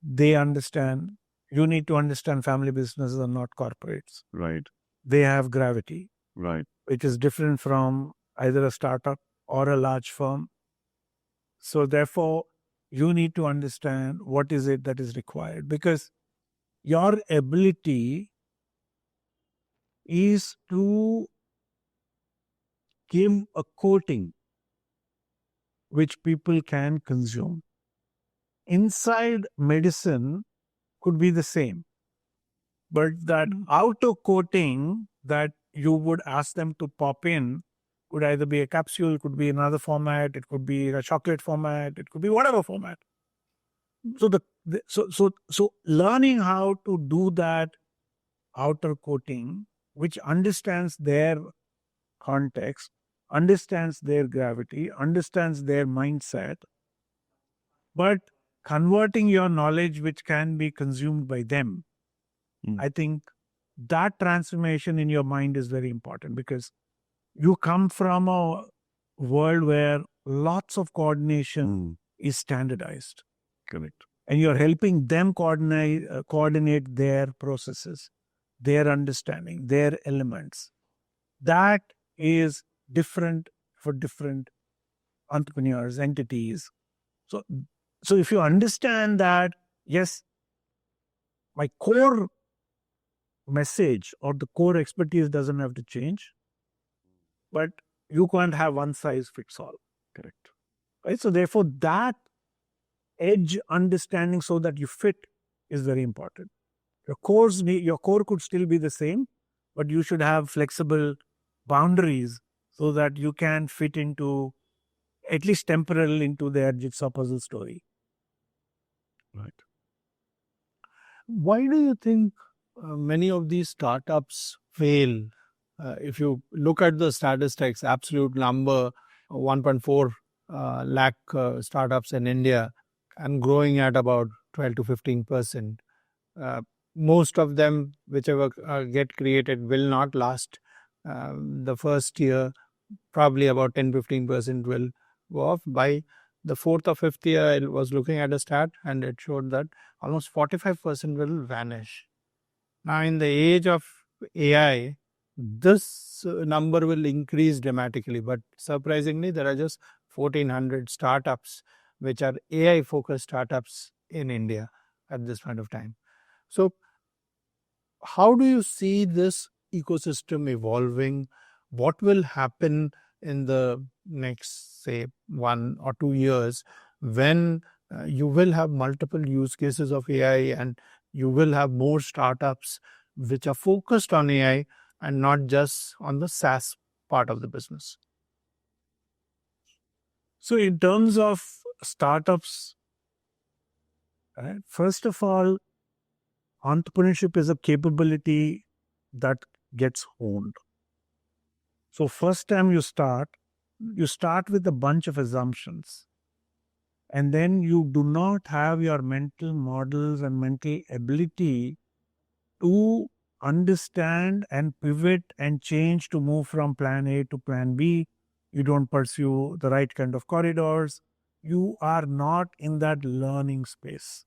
they understand, you need to understand family businesses are not corporates. Right. They have gravity, Right. which is different from either a startup or a large firm. So therefore, you need to understand what is it that is required, because your ability is to give a coating which people can consume. Inside medicine could be the same, but that outer coating that you would ask them to pop in could either be a capsule, could be another format, it could be a chocolate format, it could be whatever format. So learning how to do that outer coating, which understands their context, understands their gravity, understands their mindset, but converting your knowledge which can be consumed by them. I think that transformation in your mind is very important, because you come from a world where lots of coordination is standardized. Correct. And you're helping them coordinate their processes, their understanding, their elements. That is different for different entrepreneurs, entities. So if you understand that, yes, my core message or the core expertise doesn't have to change, but you can't have one size fits all. Correct. Right? So therefore, that edge understanding so that you fit is very important. Your core could still be the same, but you should have flexible boundaries so that you can fit into, at least temporarily, into their jigsaw puzzle story. Right. Why do you think many of these startups fail? If you look at the statistics, absolute number 1.4 lakh startups in India and growing at about 12 to 15%. Most of them, whichever get created, will not last. The first year, probably about 10-15% will go off. By the fourth or fifth year, I was looking at a stat and it showed that almost 45% will vanish. Now, in the age of AI, this number will increase dramatically. But surprisingly, there are just 1,400 startups which are AI-focused startups in India at this point of time. So, how do you see this ecosystem evolving? What will happen in the next, say, 1 or 2 years when you will have multiple use cases of AI and you will have more startups which are focused on AI and not just on the SaaS part of the business? So in terms of startups, right, first of all, entrepreneurship is a capability that gets honed. So first time you start with a bunch of assumptions. And then you do not have your mental models and mental ability to understand and pivot and change to move from plan A to plan B. You don't pursue the right kind of corridors. You are not in that learning space.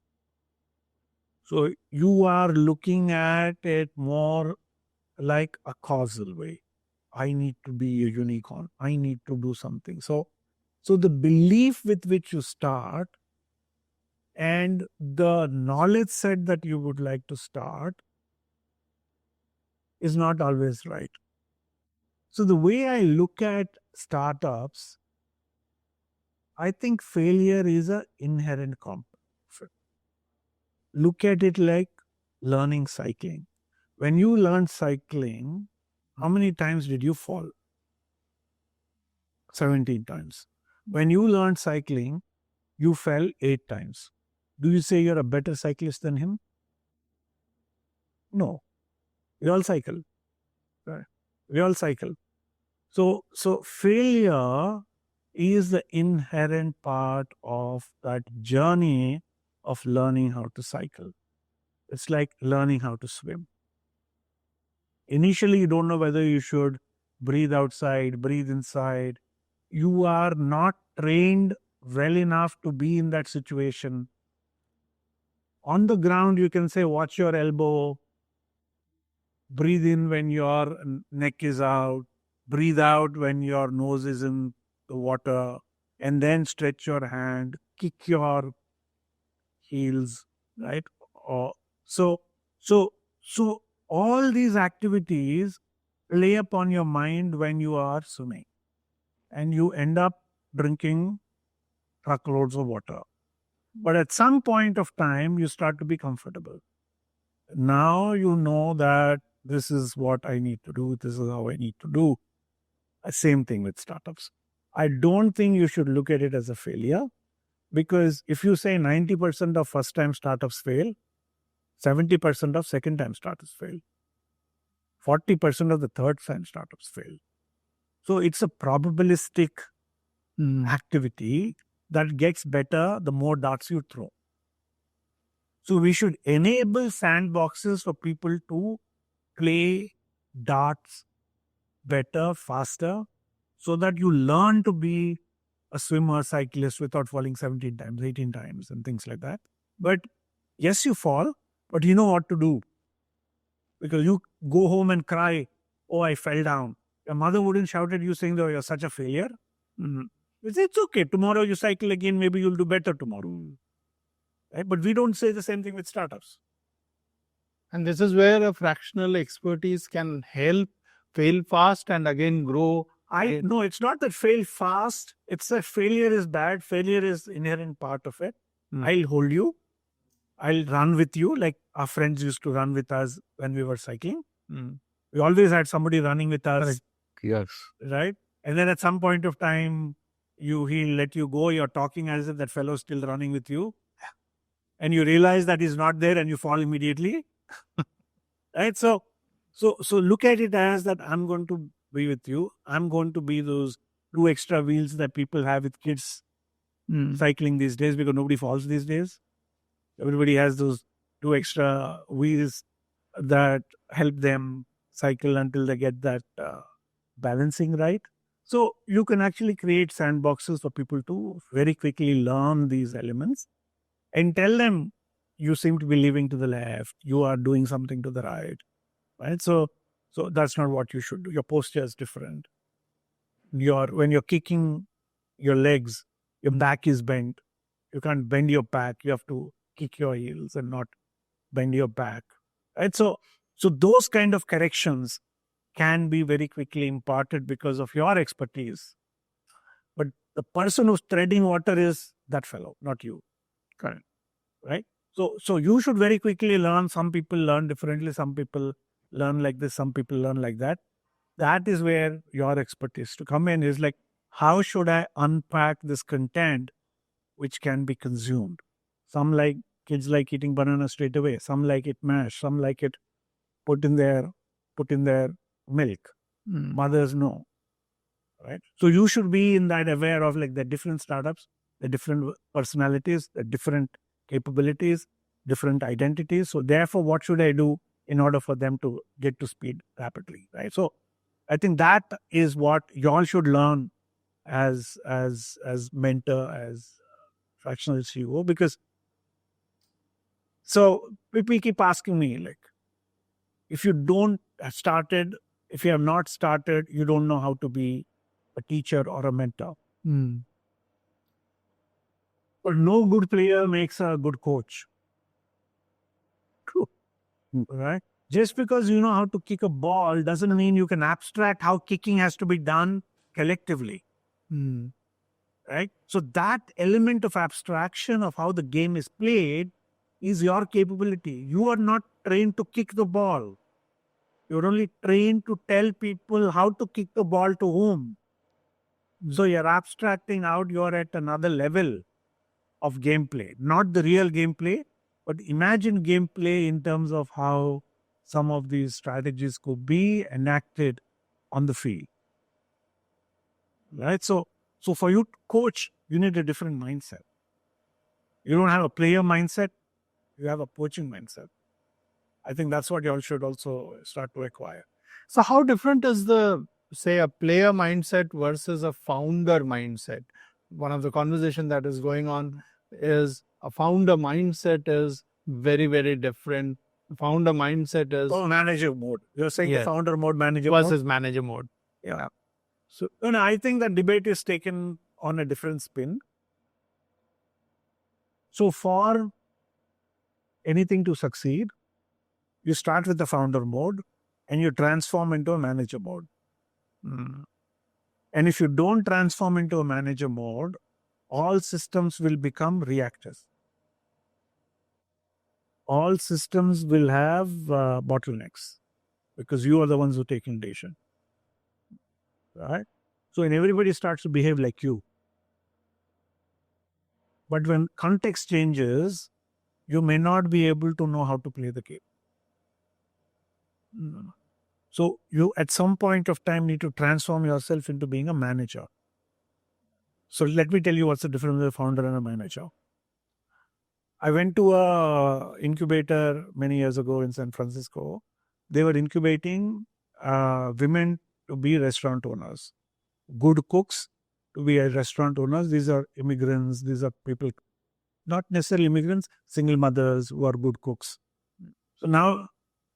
So you are looking at it more like a causal way. I need to be a unicorn. I need to do something. So the belief with which you start and the knowledge set that you would like to start is not always right. So the way I look at startups, I think failure is an inherent component. Look at it like learning cycling. When you learn cycling, how many times did you fall? 17 times. When you learned cycling, you fell 8 times. Do you say you're a better cyclist than him? No. We all cycle. Right? We all cycle. So failure is the inherent part of that journey of learning how to cycle. It's like learning how to swim. Initially, you don't know whether you should breathe outside, breathe inside. You are not trained well enough to be in that situation. On the ground, you can say, watch your elbow, breathe in when your neck is out, breathe out when your nose is in the water, and then stretch your hand, kick your heels, right? Or so all these activities play upon your mind when you are swimming, and you end up drinking truckloads of water. But at some point of time, you start to be comfortable. Now you know that this is what I need to do. This is how I need to do. Same thing with startups. I don't think you should look at it as a failure, because if you say 90% of first-time startups fail, 70% of second-time startups fail, 40% of the third-time startups fail. So it's a probabilistic activity that gets better the more darts you throw. So we should enable sandboxes for people to play darts better, faster, so that you learn to be a swimmer, cyclist without falling 17 times, 18 times and things like that. But yes, you fall, but you know what to do. Because you go home and cry, oh, I fell down. Your mother wouldn't shout at you saying, oh, you're such a failure. It's okay. Tomorrow you cycle again, maybe you'll do better tomorrow. Right? But we don't say the same thing with startups. And this is where a fractional expertise can help fail fast and again grow. No, it's not that fail fast. It's that failure is bad. Failure is inherent part of it. I'll hold you. I'll run with you. Like our friends used to run with us when we were cycling. We always had somebody running with us. Yes. Right? And then at some point of time, he'll let you go. You're talking as if that fellow's still running with you. And you realize that he's not there and you fall immediately. Right? So look at it as that I'm going to be with you. I'm going to be those 2 extra wheels that people have with kids cycling these days, because nobody falls these days. Everybody has those 2 extra wheels that help them cycle until they get that balancing right. So you can actually create sandboxes for people to very quickly learn these elements and tell them, you seem to be leaving to the left, you are doing something to the right. Right? So that's not what you should do. Your posture is different. When you're kicking your legs, your back is bent. You can't bend your back. You have to kick your heels and not bend your back. Right? So those kind of corrections can be very quickly imparted because of your expertise. But the person who's treading water is that fellow, not you. Correct. Right? So you should very quickly learn. Some people learn differently. Some people learn like this. Some people learn like that. That is where your expertise to come in is like, how should I unpack this content which can be consumed? Some kids like eating banana straight away. Some like it mashed. Some like it put in their milk. Mothers know. Right? So you should be in that aware of like the different startups, the different personalities, the different capabilities, different identities. So therefore, what should I do in order for them to get to speed rapidly? Right? So I think that is what you all should learn as mentor, as fractional CEO, because so people keep asking me, like, if you have not started, you don't know how to be a teacher or a mentor. But no good player makes a good coach. True. Right? Just because you know how to kick a ball doesn't mean you can abstract how kicking has to be done collectively. Right? So that element of abstraction of how the game is played is your capability. You are not trained to kick the ball. You're only trained to tell people how to kick the ball to whom. So you're abstracting out, you're at another level of gameplay, not the real gameplay, but imagine gameplay in terms of how some of these strategies could be enacted on the field. Right? So for you to coach, you need a different mindset. You don't have a player mindset, you have a coaching mindset. I think that's what you all should also start to acquire. So how different is say a player mindset versus a founder mindset? One of the conversation that is going on is a founder mindset is very, very different. Founder mindset is manager mode. You're saying Yes. the founder mode, manager versus mode? manager mode. Yeah. So I think that debate is taken on a different spin. So for anything to succeed, you start with the founder mode and you transform into a manager mode. And if you don't transform into a manager mode, all systems will become reactors. All systems will have bottlenecks because you are the ones who take decision. Right? So when everybody starts to behave like you. But when context changes, you may not be able to know how to play the game. So you at some point of time need to transform yourself into being a manager. So let me tell you what's the difference between a founder and a manager. I went to a incubator many years ago in San Francisco. They were incubating women to be restaurant owners, good cooks to be restaurant owners. These are immigrants. These are people, not necessarily immigrants, single mothers who are good cooks. So now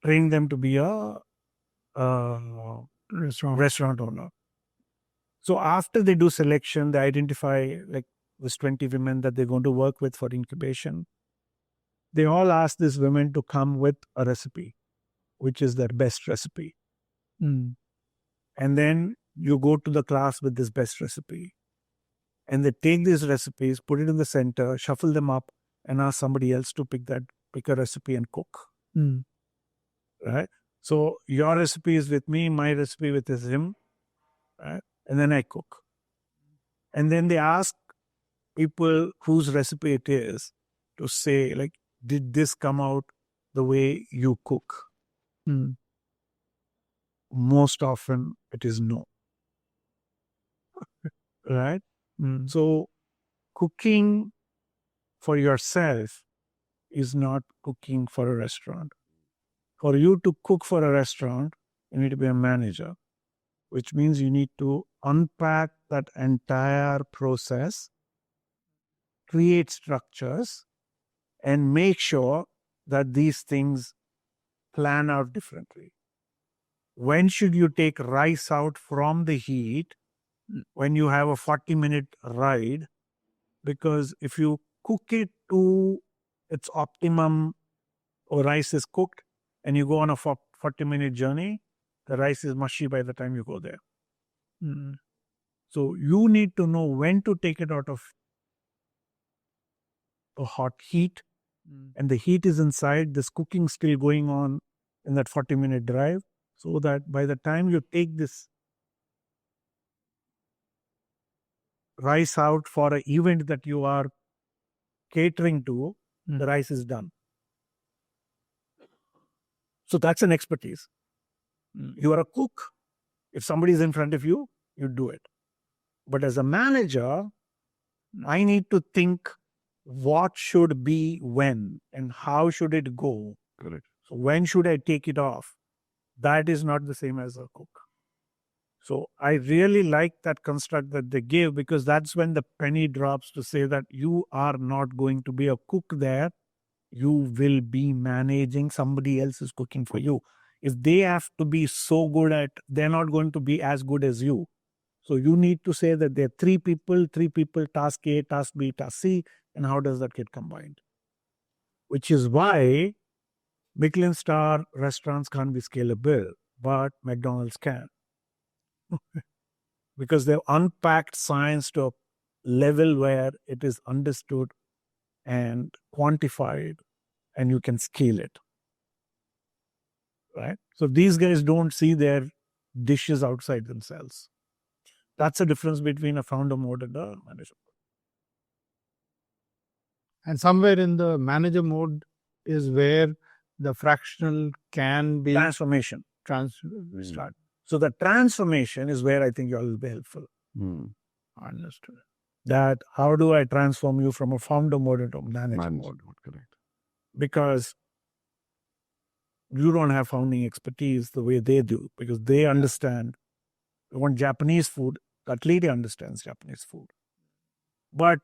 train them to be a restaurant owner. So after they do selection, they identify like this 20 women that they're going to work with for incubation. They all ask these women to come with a recipe, which is their best recipe. And then you go to the class with this best recipe. And they take these recipes, put it in the center, shuffle them up, and ask somebody else to pick a recipe and cook. Right? So your recipe is with me, my recipe with him, right? And then I cook. And then they ask people whose recipe it is to say, like, did this come out the way you cook? Most often it is no. Right? So cooking for yourself is not cooking for a restaurant. For you to cook for a restaurant, you need to be a manager, which means you need to unpack that entire process, create structures, and make sure that these things plan out differently. When should you take rice out from the heat when you have a 40-minute ride? Because if you cook it to its optimum, or rice is cooked, and you go on a 40-minute journey, the rice is mushy by the time you go there. So you need to know when to take it out of a hot heat, and the heat is inside, this cooking still going on in that 40-minute drive, so that by the time you take this rice out for an event that you are catering to, the rice is done. So that's an expertise. You are a cook. If somebody is in front of you, you do it. But as a manager, I need to think what should be when and how should it go. Correct. So when should I take it off? That is not the same as a cook. So I really like that construct that they give, because that's when the penny drops to say that you are not going to be a cook there. You will be managing somebody else's cooking for you. If they have to be so good at, they're not going to be as good as you. So you need to say that there are three people, task A, task B, task C, and how does that get combined? Which is why Michelin star restaurants can't be scalable, but McDonald's can. Because they've unpacked science to a level where it is understood and quantified, and you can scale it. Right? So these guys don't see their dishes outside themselves. That's the difference between a founder mode and a manager mode. And somewhere in the manager mode is where the fractional can be Transformation. start. So the transformation is where I think you all will be helpful. Understood. That how do I transform you from a founder mode into a manager mode? Correct. Because you don't have founding expertise the way they do, because they understand. You want Japanese food, that lady understands Japanese food. But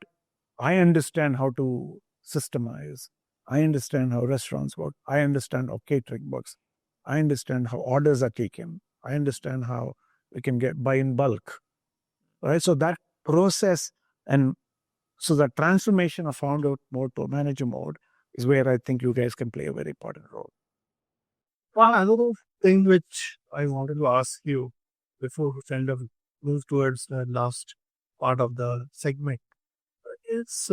I understand how to systemize. I understand how restaurants work. I understand how catering works. I understand how orders are taken. I understand how we can buy in bulk. Right? So that process, and so the transformation of founder mode to manager mode is where I think you guys can play a very important role. Well, another thing which I wanted to ask you before we kind of move towards the last part of the segment is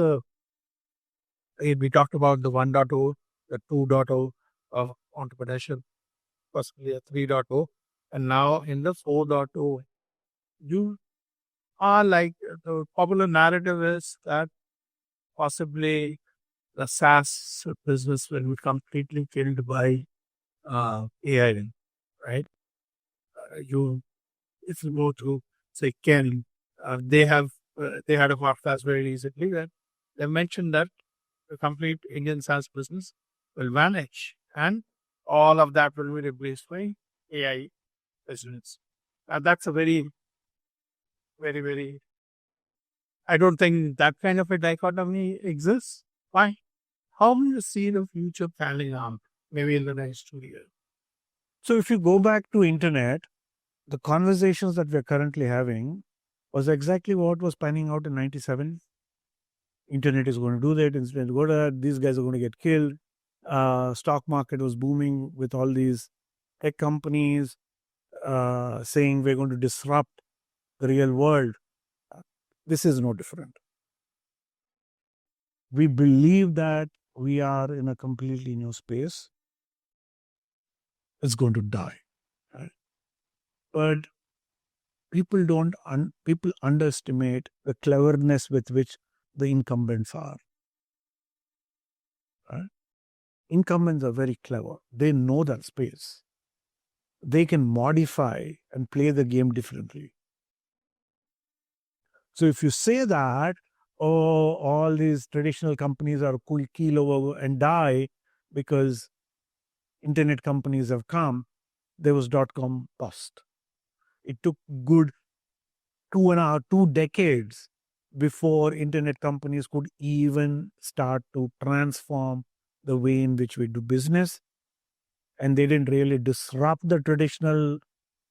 we talked about the 1.0, the 2.0 of entrepreneurship, possibly a 3.0, and now in the 4.0, you are like, the popular narrative is that possibly the SaaS business will be completely killed by AI, right? If you go to say Ken, they had a podcast very recently that they mentioned that the complete Indian SaaS business will vanish, and all of that will be replaced by AI business. And that's a very, very, very. I don't think that kind of a dichotomy exists. Why? How do you see the future panning out? Maybe in the next 2 years. So if you go back to internet, the conversations that we're currently having was exactly what was panning out in 97. Internet is going to do that, internet is going to that, these guys are going to get killed. Stock market was booming with all these tech companies saying we're going to disrupt the real world. This is no different. We believe that we are in a completely new space. It's going to die. Right? But people don't people underestimate the cleverness with which the incumbents are. Right? Incumbents are very clever. They know that space. They can modify and play the game differently. So if you say that, oh, all these traditional companies are cool, keel over and die because internet companies have come, there was .com bust. It took good 2 decades before internet companies could even start to transform the way in which we do business. And they didn't really disrupt the traditional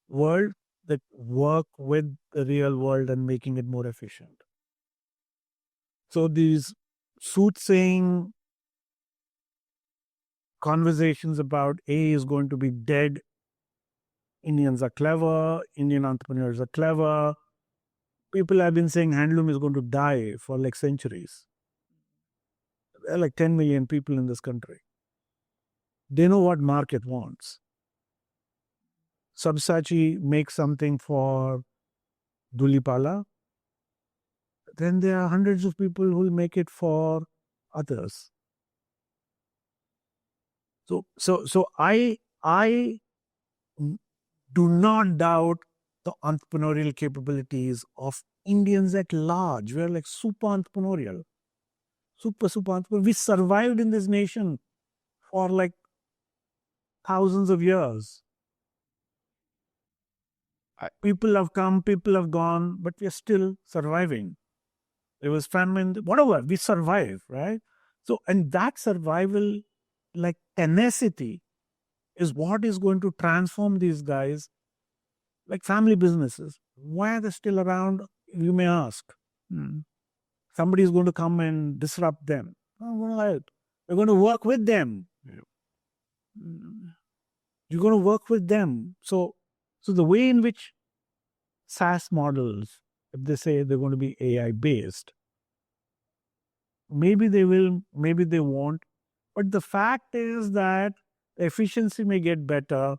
world, that work with the real world and making it more efficient. So these soothsaying conversations about A is going to be dead, Indians are clever, Indian entrepreneurs are clever. People have been saying handloom is going to die for like centuries. There are like 10 million people in this country. They know what market wants. Sabsachi makes something for Dulipala, then there are hundreds of people who will make it for others. So I do not doubt the entrepreneurial capabilities of Indians at large. We are like super entrepreneurial. Super entrepreneurial. We survived in this nation for like thousands of years. People have come, people have gone, but we are still surviving. There was famine, whatever, we survive, right? So, and that survival, like tenacity, is what is going to transform these guys like family businesses. Why are they still around? You may ask. Somebody is going to come and disrupt them. Oh, well, we're going to work with them. You're going to work with them. So the way in which SaaS models, if they say they're going to be AI based, maybe they will, maybe they won't. But the fact is that the efficiency may get better,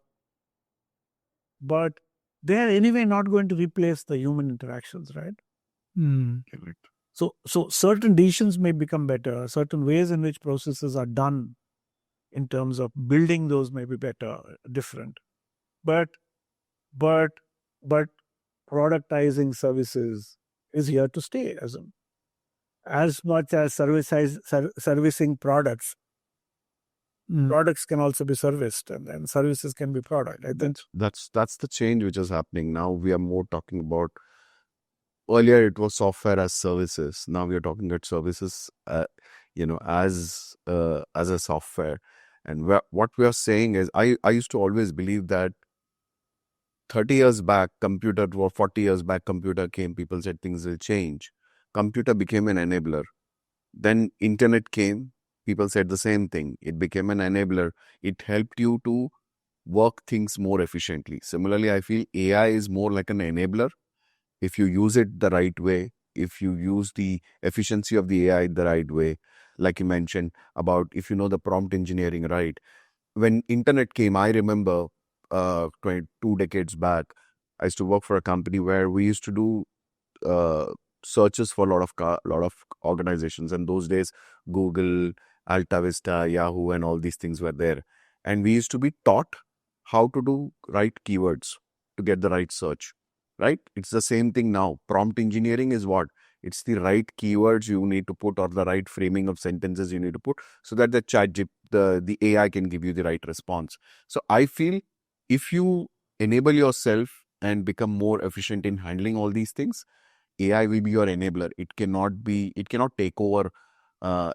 but they're anyway not going to replace the human interactions, right? Correct. So certain decisions may become better, certain ways in which processes are done in terms of building those may be better, different. But productizing services is here to stay as much as servicing products. Products can also be serviced, and then services can be product. I think That's the change which is happening now. We are more talking about, earlier it was software as services. Now we are talking about services, as a software. And what we are saying is, I used to always believe that 30 years back, computer, or 40 years back, computer came, people said things will change. Computer became an enabler. Then internet came, people said the same thing. It became an enabler. It helped you to work things more efficiently. Similarly, I feel AI is more like an enabler. If you use it the right way, if you use the efficiency of the AI the right way, like you mentioned about if you know the prompt engineering right. When internet came, I remember 22 decades back, I used to work for a company where we used to do searches for a lot of organizations. And those days, Google, Alta Vista, Yahoo, and all these things were there. And we used to be taught how to do right keywords to get the right search. Right? It's the same thing now. Prompt engineering is what? It's the right keywords you need to put or the right framing of sentences you need to put so that the AI can give you the right response. So I feel if you enable yourself and become more efficient in handling all these things, AI will be your enabler. It cannot take over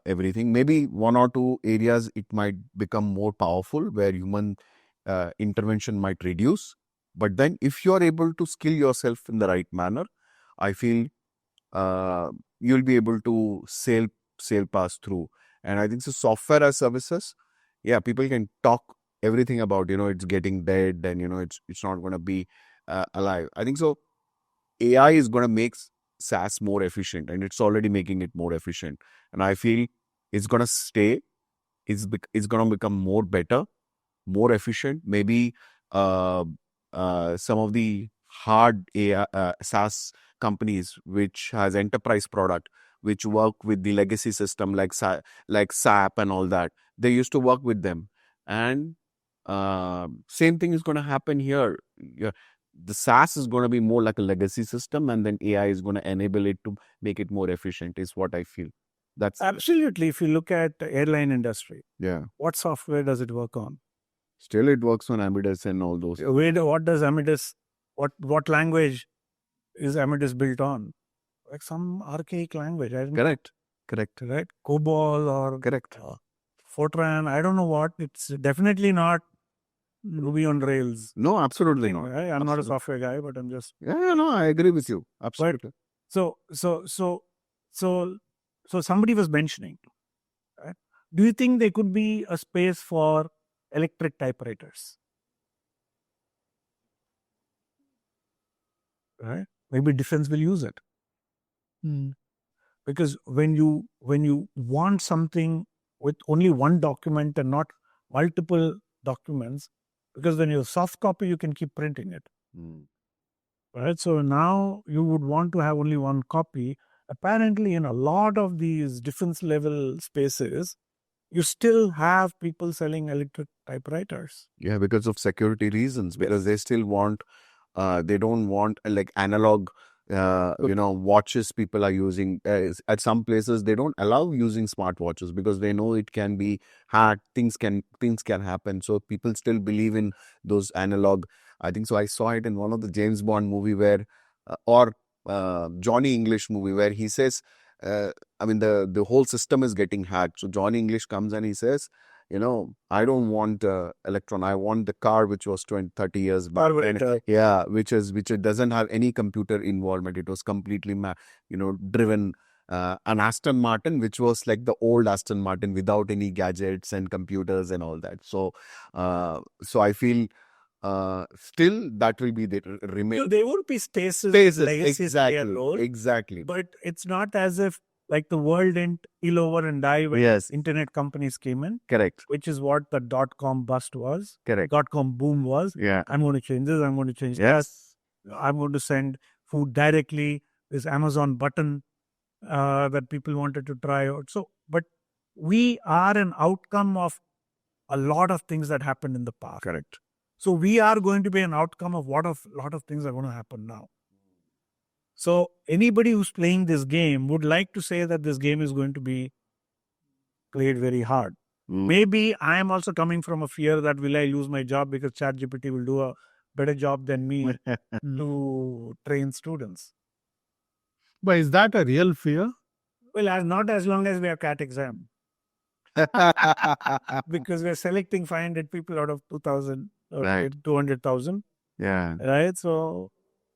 everything. Maybe one or two areas it might become more powerful where human intervention might reduce. But then if you are able to skill yourself in the right manner, I feel you'll be able to sail past through. And I think so software as services, yeah, people can talk everything about, it's getting dead and, it's not going to be alive. I think so AI is going to make SaaS more efficient and it's already making it more efficient. And I feel it's going to stay, it's going to become more better, more efficient. Maybe uh, some of the hard AI, SaaS companies which has enterprise product, which work with the legacy system like like SAP and all that, they used to work with them. And same thing is going to happen here. Yeah, the SaaS is going to be more like a legacy system, and then AI is going to enable it to make it more efficient. Is what I feel. That's Absolutely. If you look at the airline industry, yeah. what software does it work on? Still, it works on Amadeus and all those. What does Amadeus, what language is Amadeus built on? Like some archaic language. I don't know, Correct. Correct. right? COBOL or Correct. Fortran. I don't know what. It's definitely not Ruby on Rails. No, absolutely not. Right? I'm not a software guy, but I'm just. Yeah, no, I agree with you. Absolutely. So somebody was mentioning, right? Do you think there could be a space for electric typewriters? Right? Maybe defense will use it. Because when you want something with only one document and not multiple documents, because when you soft copy, you can keep printing it. Right? So now you would want to have only one copy. Apparently, in a lot of these defense level spaces, you still have people selling electric typewriters. Yeah, because of security reasons, because they still want, they don't want like analog, watches people are using. At some places, they don't allow using smartwatches because they know it can be hacked. Things can happen. So people still believe in those analog. I think so. I saw it in one of the James Bond movie where, or Johnny English movie where he says, I mean, the whole system is getting hacked. So Johnny English comes and he says, I don't want electron. I want the car which was 20, 30 years back. Yeah, which it doesn't have any computer involvement. It was completely, driven. An Aston Martin, which was like the old Aston Martin without any gadgets and computers and all that. So, so I feel still that will be the remain. So there would be spaces legacies play a role. Exactly. But it's not as if like the world didn't keel over and die when internet companies came in. Correct. Which is what the .com bust was. Correct. .com boom was. Yeah. I'm going to change this. I'm going to change that. I'm going to send food directly. This Amazon button that people wanted to try out. So, but we are an outcome of a lot of things that happened in the past. Correct. So we are going to be an outcome of lot of things are going to happen now. So anybody who's playing this game would like to say that this game is going to be played very hard. Maybe I am also coming from a fear that will I lose my job because ChatGPT will do a better job than me to train students. But is that a real fear? Well, not as long as we have CAT exam. Because we're selecting 500 people out of 2,000 or 200,000. Yeah. Right? So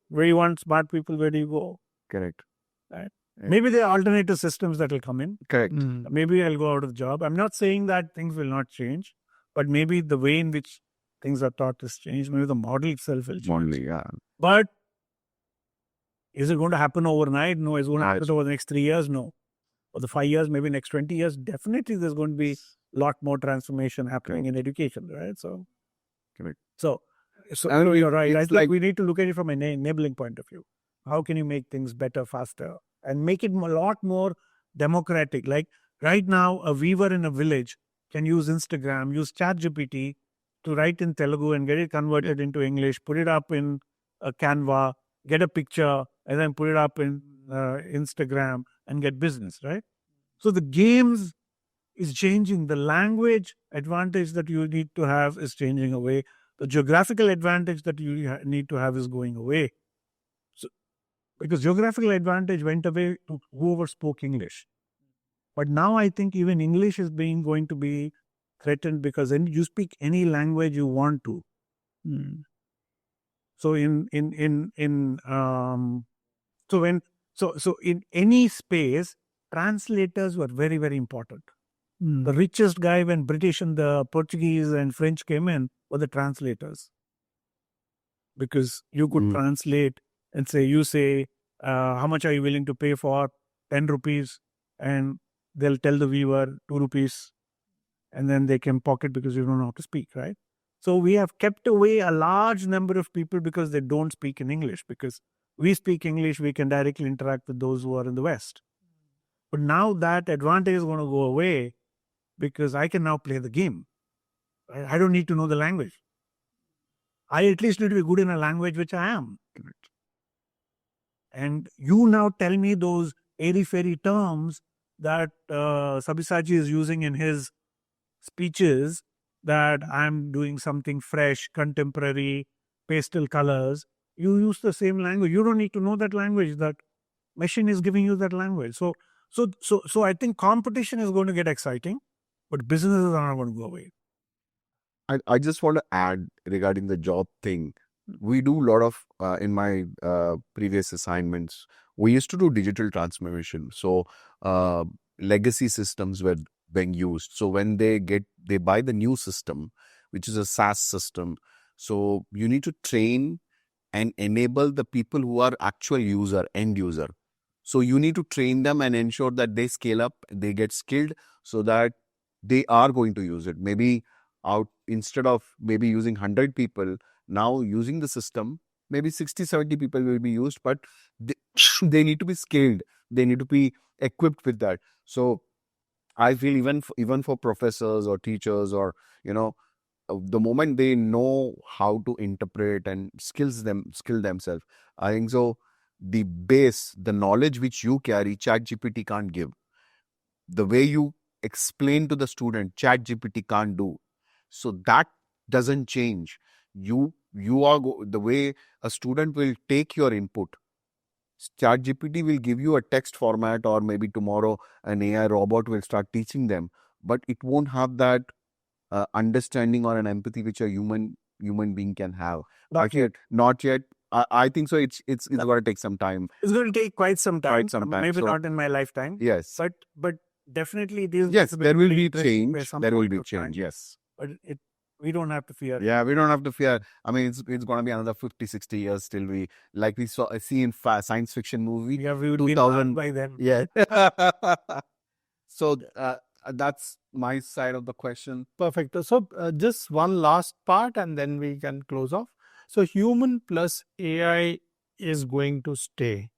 where you want smart people, where do you go? Correct. Right? Maybe there are alternative systems that will come in. Correct. Maybe I'll go out of the job. I'm not saying that things will not change, but maybe the way in which things are taught has changed. Maybe the model itself will change. But is it going to happen overnight? No. Is it going to happen over the next 3 years? No. Or the 5 years, maybe next 20 years? Definitely there's going to be a lot more transformation happening in education, right? So, So you're right. I think we need to look at it from an enabling point of view. How can you make things better, faster, and make it a lot more democratic? Like right now, a weaver in a village can use Instagram, use ChatGPT to write in Telugu and get it converted into English, put it up in a Canva, get a picture, and then put it up in Instagram and get business, right? So the games is changing. The language advantage that you need to have is changing away. The geographical advantage that you need to have is going away. So, because geographical advantage went away to whoever spoke English. But now I think even English is going to be threatened because then you speak any language you want to. So so in any space, translators were very, very important. The richest guy when British and the Portuguese and French came in were the translators, because you could translate and say, how much are you willing to pay for 10 rupees? And they'll tell the viewer 2 rupees, and then they can pocket because you don't know how to speak, right? So we have kept away a large number of people because they don't speak in English. Because we speak English, we can directly interact with those who are in the West. But now that advantage is going to go away because I can now play the game. I don't need to know the language. I at least need to be good in a language which I am. And you now tell me those airy-fairy terms that Sabyasachi is using in his speeches, that I'm doing something fresh, contemporary, pastel colors. You use the same language. You don't need to know that language. That machine is giving you that language. So I think competition is going to get exciting, but businesses are not going to go away. I just want to add regarding the job thing. We do a lot of, in my previous assignments, we used to do digital transformation. So legacy systems were being used. So when they buy the new system, which is a SaaS system, so you need to train and enable the people who are actual end user. So you need to train them and ensure that they scale up, they get skilled so that they are going to use it. Maybe instead of maybe using 100 people, now using the system, maybe 60, 70 people will be used, but they need to be skilled. They need to be equipped with that. So I feel even for professors or teachers or, the moment they know how to interpret and skill themselves, I think so the knowledge which you carry, ChatGPT can't give. The way you explain to the student, ChatGPT can't do. So that doesn't change. You are the way a student will take your input. ChatGPT will give you a text format, or maybe tomorrow an AI robot will start teaching them, but it won't have that understanding or an empathy which a human being can have. Not yet. I think so. It's going to take some time. It's going to take quite some time. Maybe So, not in my lifetime. yes. But definitely this. Yes, there will be interesting by change. some There will point be of time. change. Yes. But we don't have to fear. Yeah, we don't have to fear. I mean, it's going to be another 50, 60 years till we see in science fiction movie. Yeah, we would be done by then. Yeah. So that's my side of the question. Perfect. So just one last part and then we can close off. So human plus AI is going to stay,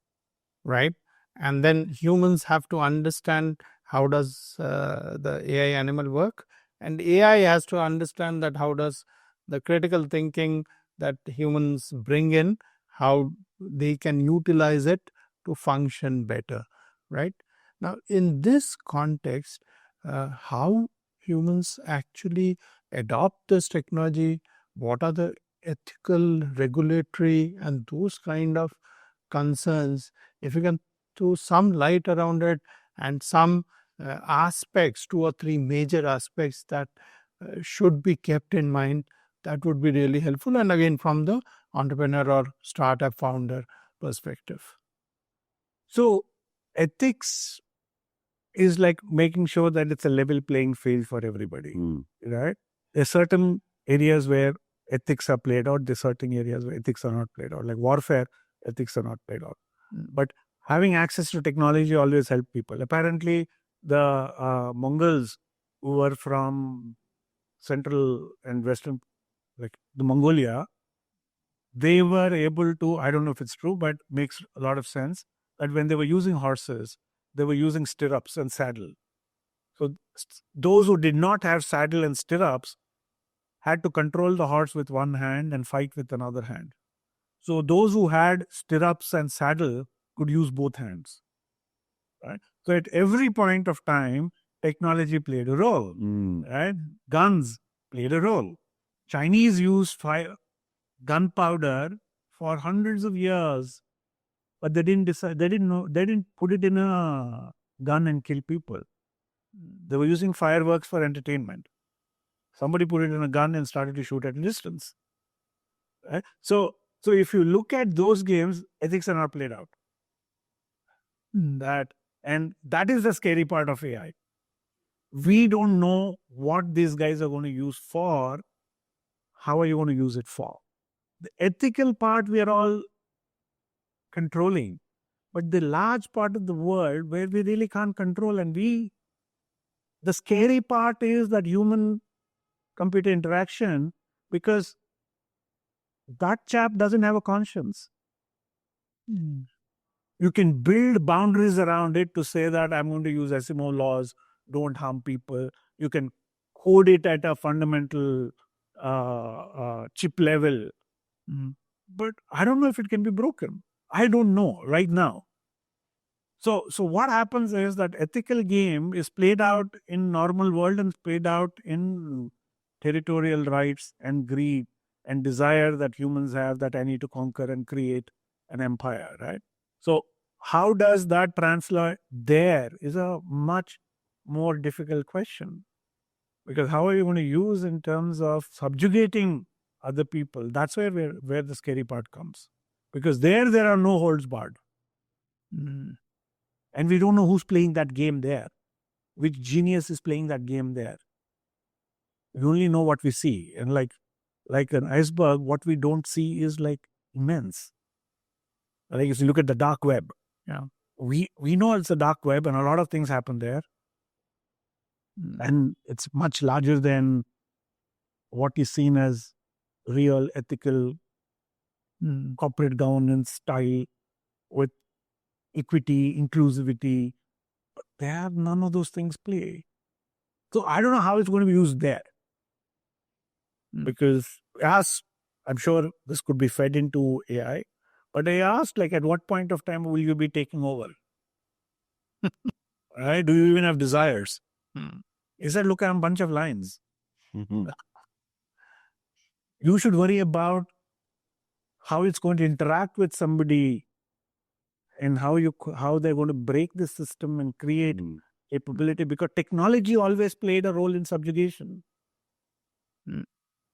right? And then humans have to understand how does the AI animal work, and AI has to understand that how does the critical thinking that humans bring in, how they can utilize it to function better, right? Now, in this context, how humans actually adopt this technology, what are the ethical, regulatory, and those kind of concerns, if you can throw some light around it and some aspects, 2 or 3 major aspects that should be kept in mind, that would be really helpful. And again, from the entrepreneur or startup founder perspective. So ethics is like making sure that it's a level playing field for everybody, right? There's certain areas where ethics are played out. There's certain areas where ethics are not played out. Like warfare, ethics are not played out. But having access to technology always help people. Apparently, the Mongols who were from Central and Western, like the Mongolia, they were able to, I don't know if it's true, but makes a lot of sense, that when they were using horses, they were using stirrups and saddle. So those who did not have saddle and stirrups had to control the horse with one hand and fight with another hand. So those who had stirrups and saddle could use both hands. Right? So at every point of time, technology played a role. Right? Guns played a role. Chinese used gunpowder for hundreds of years, but they didn't decide. They didn't put it in a gun and kill people. They were using fireworks for entertainment. Somebody put it in a gun and started to shoot at a distance. Right? So if you look at those games, ethics are not played out. That is the scary part of AI. We don't know what these guys are going to use for. How are you going to use it for? The ethical part we are all controlling, but the large part of the world where we really can't control, and the scary part is that human computer interaction, because that chap doesn't have a conscience. You can build boundaries around it to say that I'm going to use Asimov laws, don't harm people. You can code it at a fundamental chip level. But I don't know if it can be broken. I don't know right now. So what happens is that ethical game is played out in normal world and played out in territorial rights and greed and desire that humans have, that I need to conquer and create an empire, right? So how does that translate there is a much more difficult question. Because how are you going to use in terms of subjugating other people? That's where the scary part comes. Because there are no holds barred. And we don't know who's playing that game there. Which genius is playing that game there. We only know what we see. And like an iceberg, what we don't see is like immense. Like if you look at the dark web, we know it's a dark web and a lot of things happen there. And it's much larger than what is seen as real ethical corporate governance style with equity, inclusivity. But there, none of those things play. So I don't know how it's going to be used there. Because I'm sure this could be fed into AI. But I asked, like, at what point of time will you be taking over? Right? Do you even have desires? He said, look, I'm a bunch of lines. You should worry about how it's going to interact with somebody and how they're going to break the system and create capability, because technology always played a role in subjugation.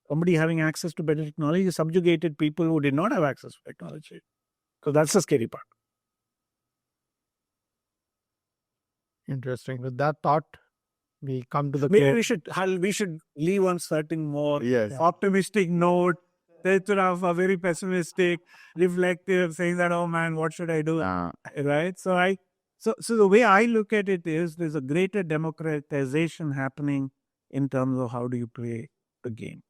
Somebody having access to better technology subjugated people who did not have access to technology. So that's the scary part. Interesting. With that thought, we come to the Maybe we should leave on certain more optimistic note. Instead of a very pessimistic, reflective, saying that, oh man, what should I do? Right? So the way I look at it is there's a greater democratization happening in terms of how do you play the game.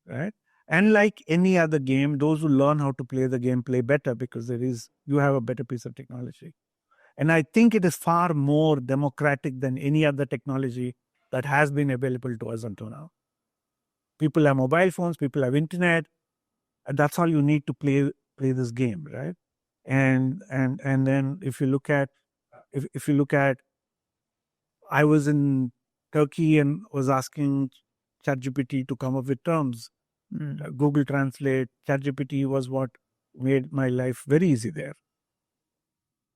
Right? And like any other game, those who learn how to play the game play better because you have a better piece of technology. And I think it is far more democratic than any other technology that has been available to us until now. People have mobile phones, people have internet, and that's all you need to play this game, right? And then if you look at I was in Turkey and was asking ChatGPT to come up with terms. Google Translate, ChatGPT was what made my life very easy there.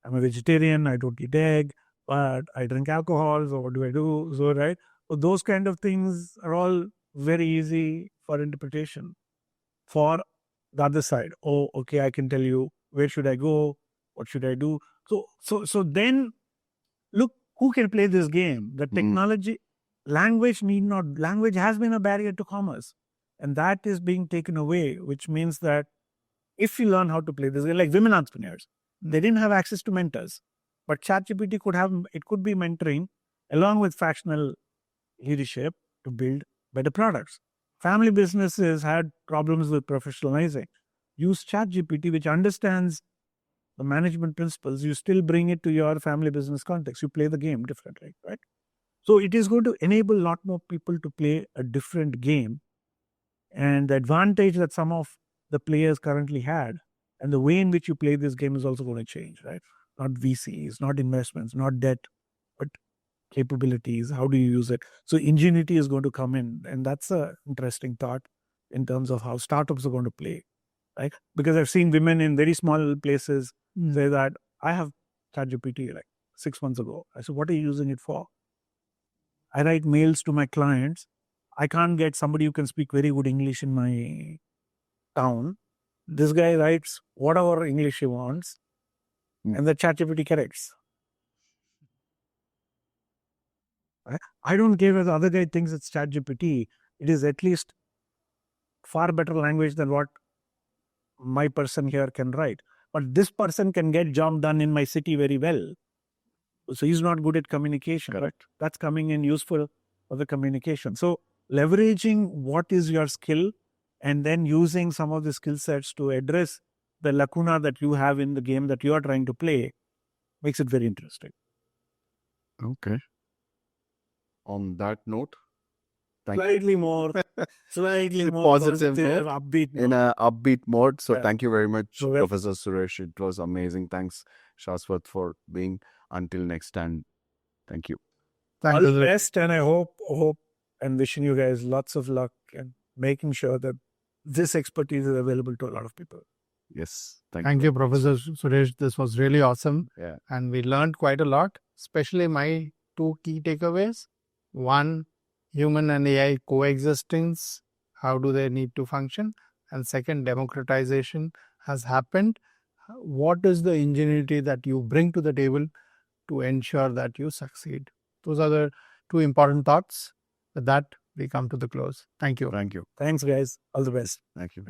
I'm a vegetarian, I don't eat egg, but I drink alcohol, so what do I do? So, right? So those kind of things are all very easy for interpretation. For the other side, oh, okay, I can tell you where should I go, what should I do. So then, look, who can play this game? The technology, language has been a barrier to commerce. And that is being taken away, which means that if you learn how to play this game, like women entrepreneurs, they didn't have access to mentors. But ChatGPT could be mentoring along with fractional leadership to build better products. Family businesses had problems with professionalizing. Use ChatGPT, which understands the management principles. You still bring it to your family business context. You play the game differently, right? So it is going to enable a lot more people to play a different game. And the advantage that some of the players currently had And the way in which you play this game is also going to change, right? Not VCs, not investments, not debt, but capabilities. How do you use it? So ingenuity is going to come in. And that's an interesting thought in terms of how startups are going to play, right? Because I've seen women in very small places say that I have ChatGPT like 6 months ago. I said, what are you using it for? I write mails to my clients. I can't get somebody who can speak very good English in my town. This guy writes whatever English he wants, and the ChatGPT corrects. I don't care whether the other guy thinks it's ChatGPT. It is at least far better language than what my person here can write. But this person can get job done in my city very well. So he's not good at communication. Correct. But that's coming in useful for the communication. So leveraging what is your skill and then using some of the skill sets to address the lacuna that you have in the game that you are trying to play makes it very interesting. Okay. On that note, thank you. Slightly more Positive note, upbeat in note. a upbeat mode. So Yeah. thank you very much, So well- Professor Suresh. It was amazing. Thanks, Shaswat, for being. Until next time, thank you. Thank All you. the best, and I hope and wishing you guys lots of luck and making sure that this expertise is available to a lot of people. Yes. Thank you, Professor Suresh. This was really awesome. Yeah. And we learned quite a lot, especially my two key takeaways. One, human and AI coexistence. How do they need to function? And second, democratization has happened. What is the ingenuity that you bring to the table to ensure that you succeed? Those are the two important thoughts. With that, we come to the close. Thank you. Thank you. Thanks, guys. All the best. Thank you.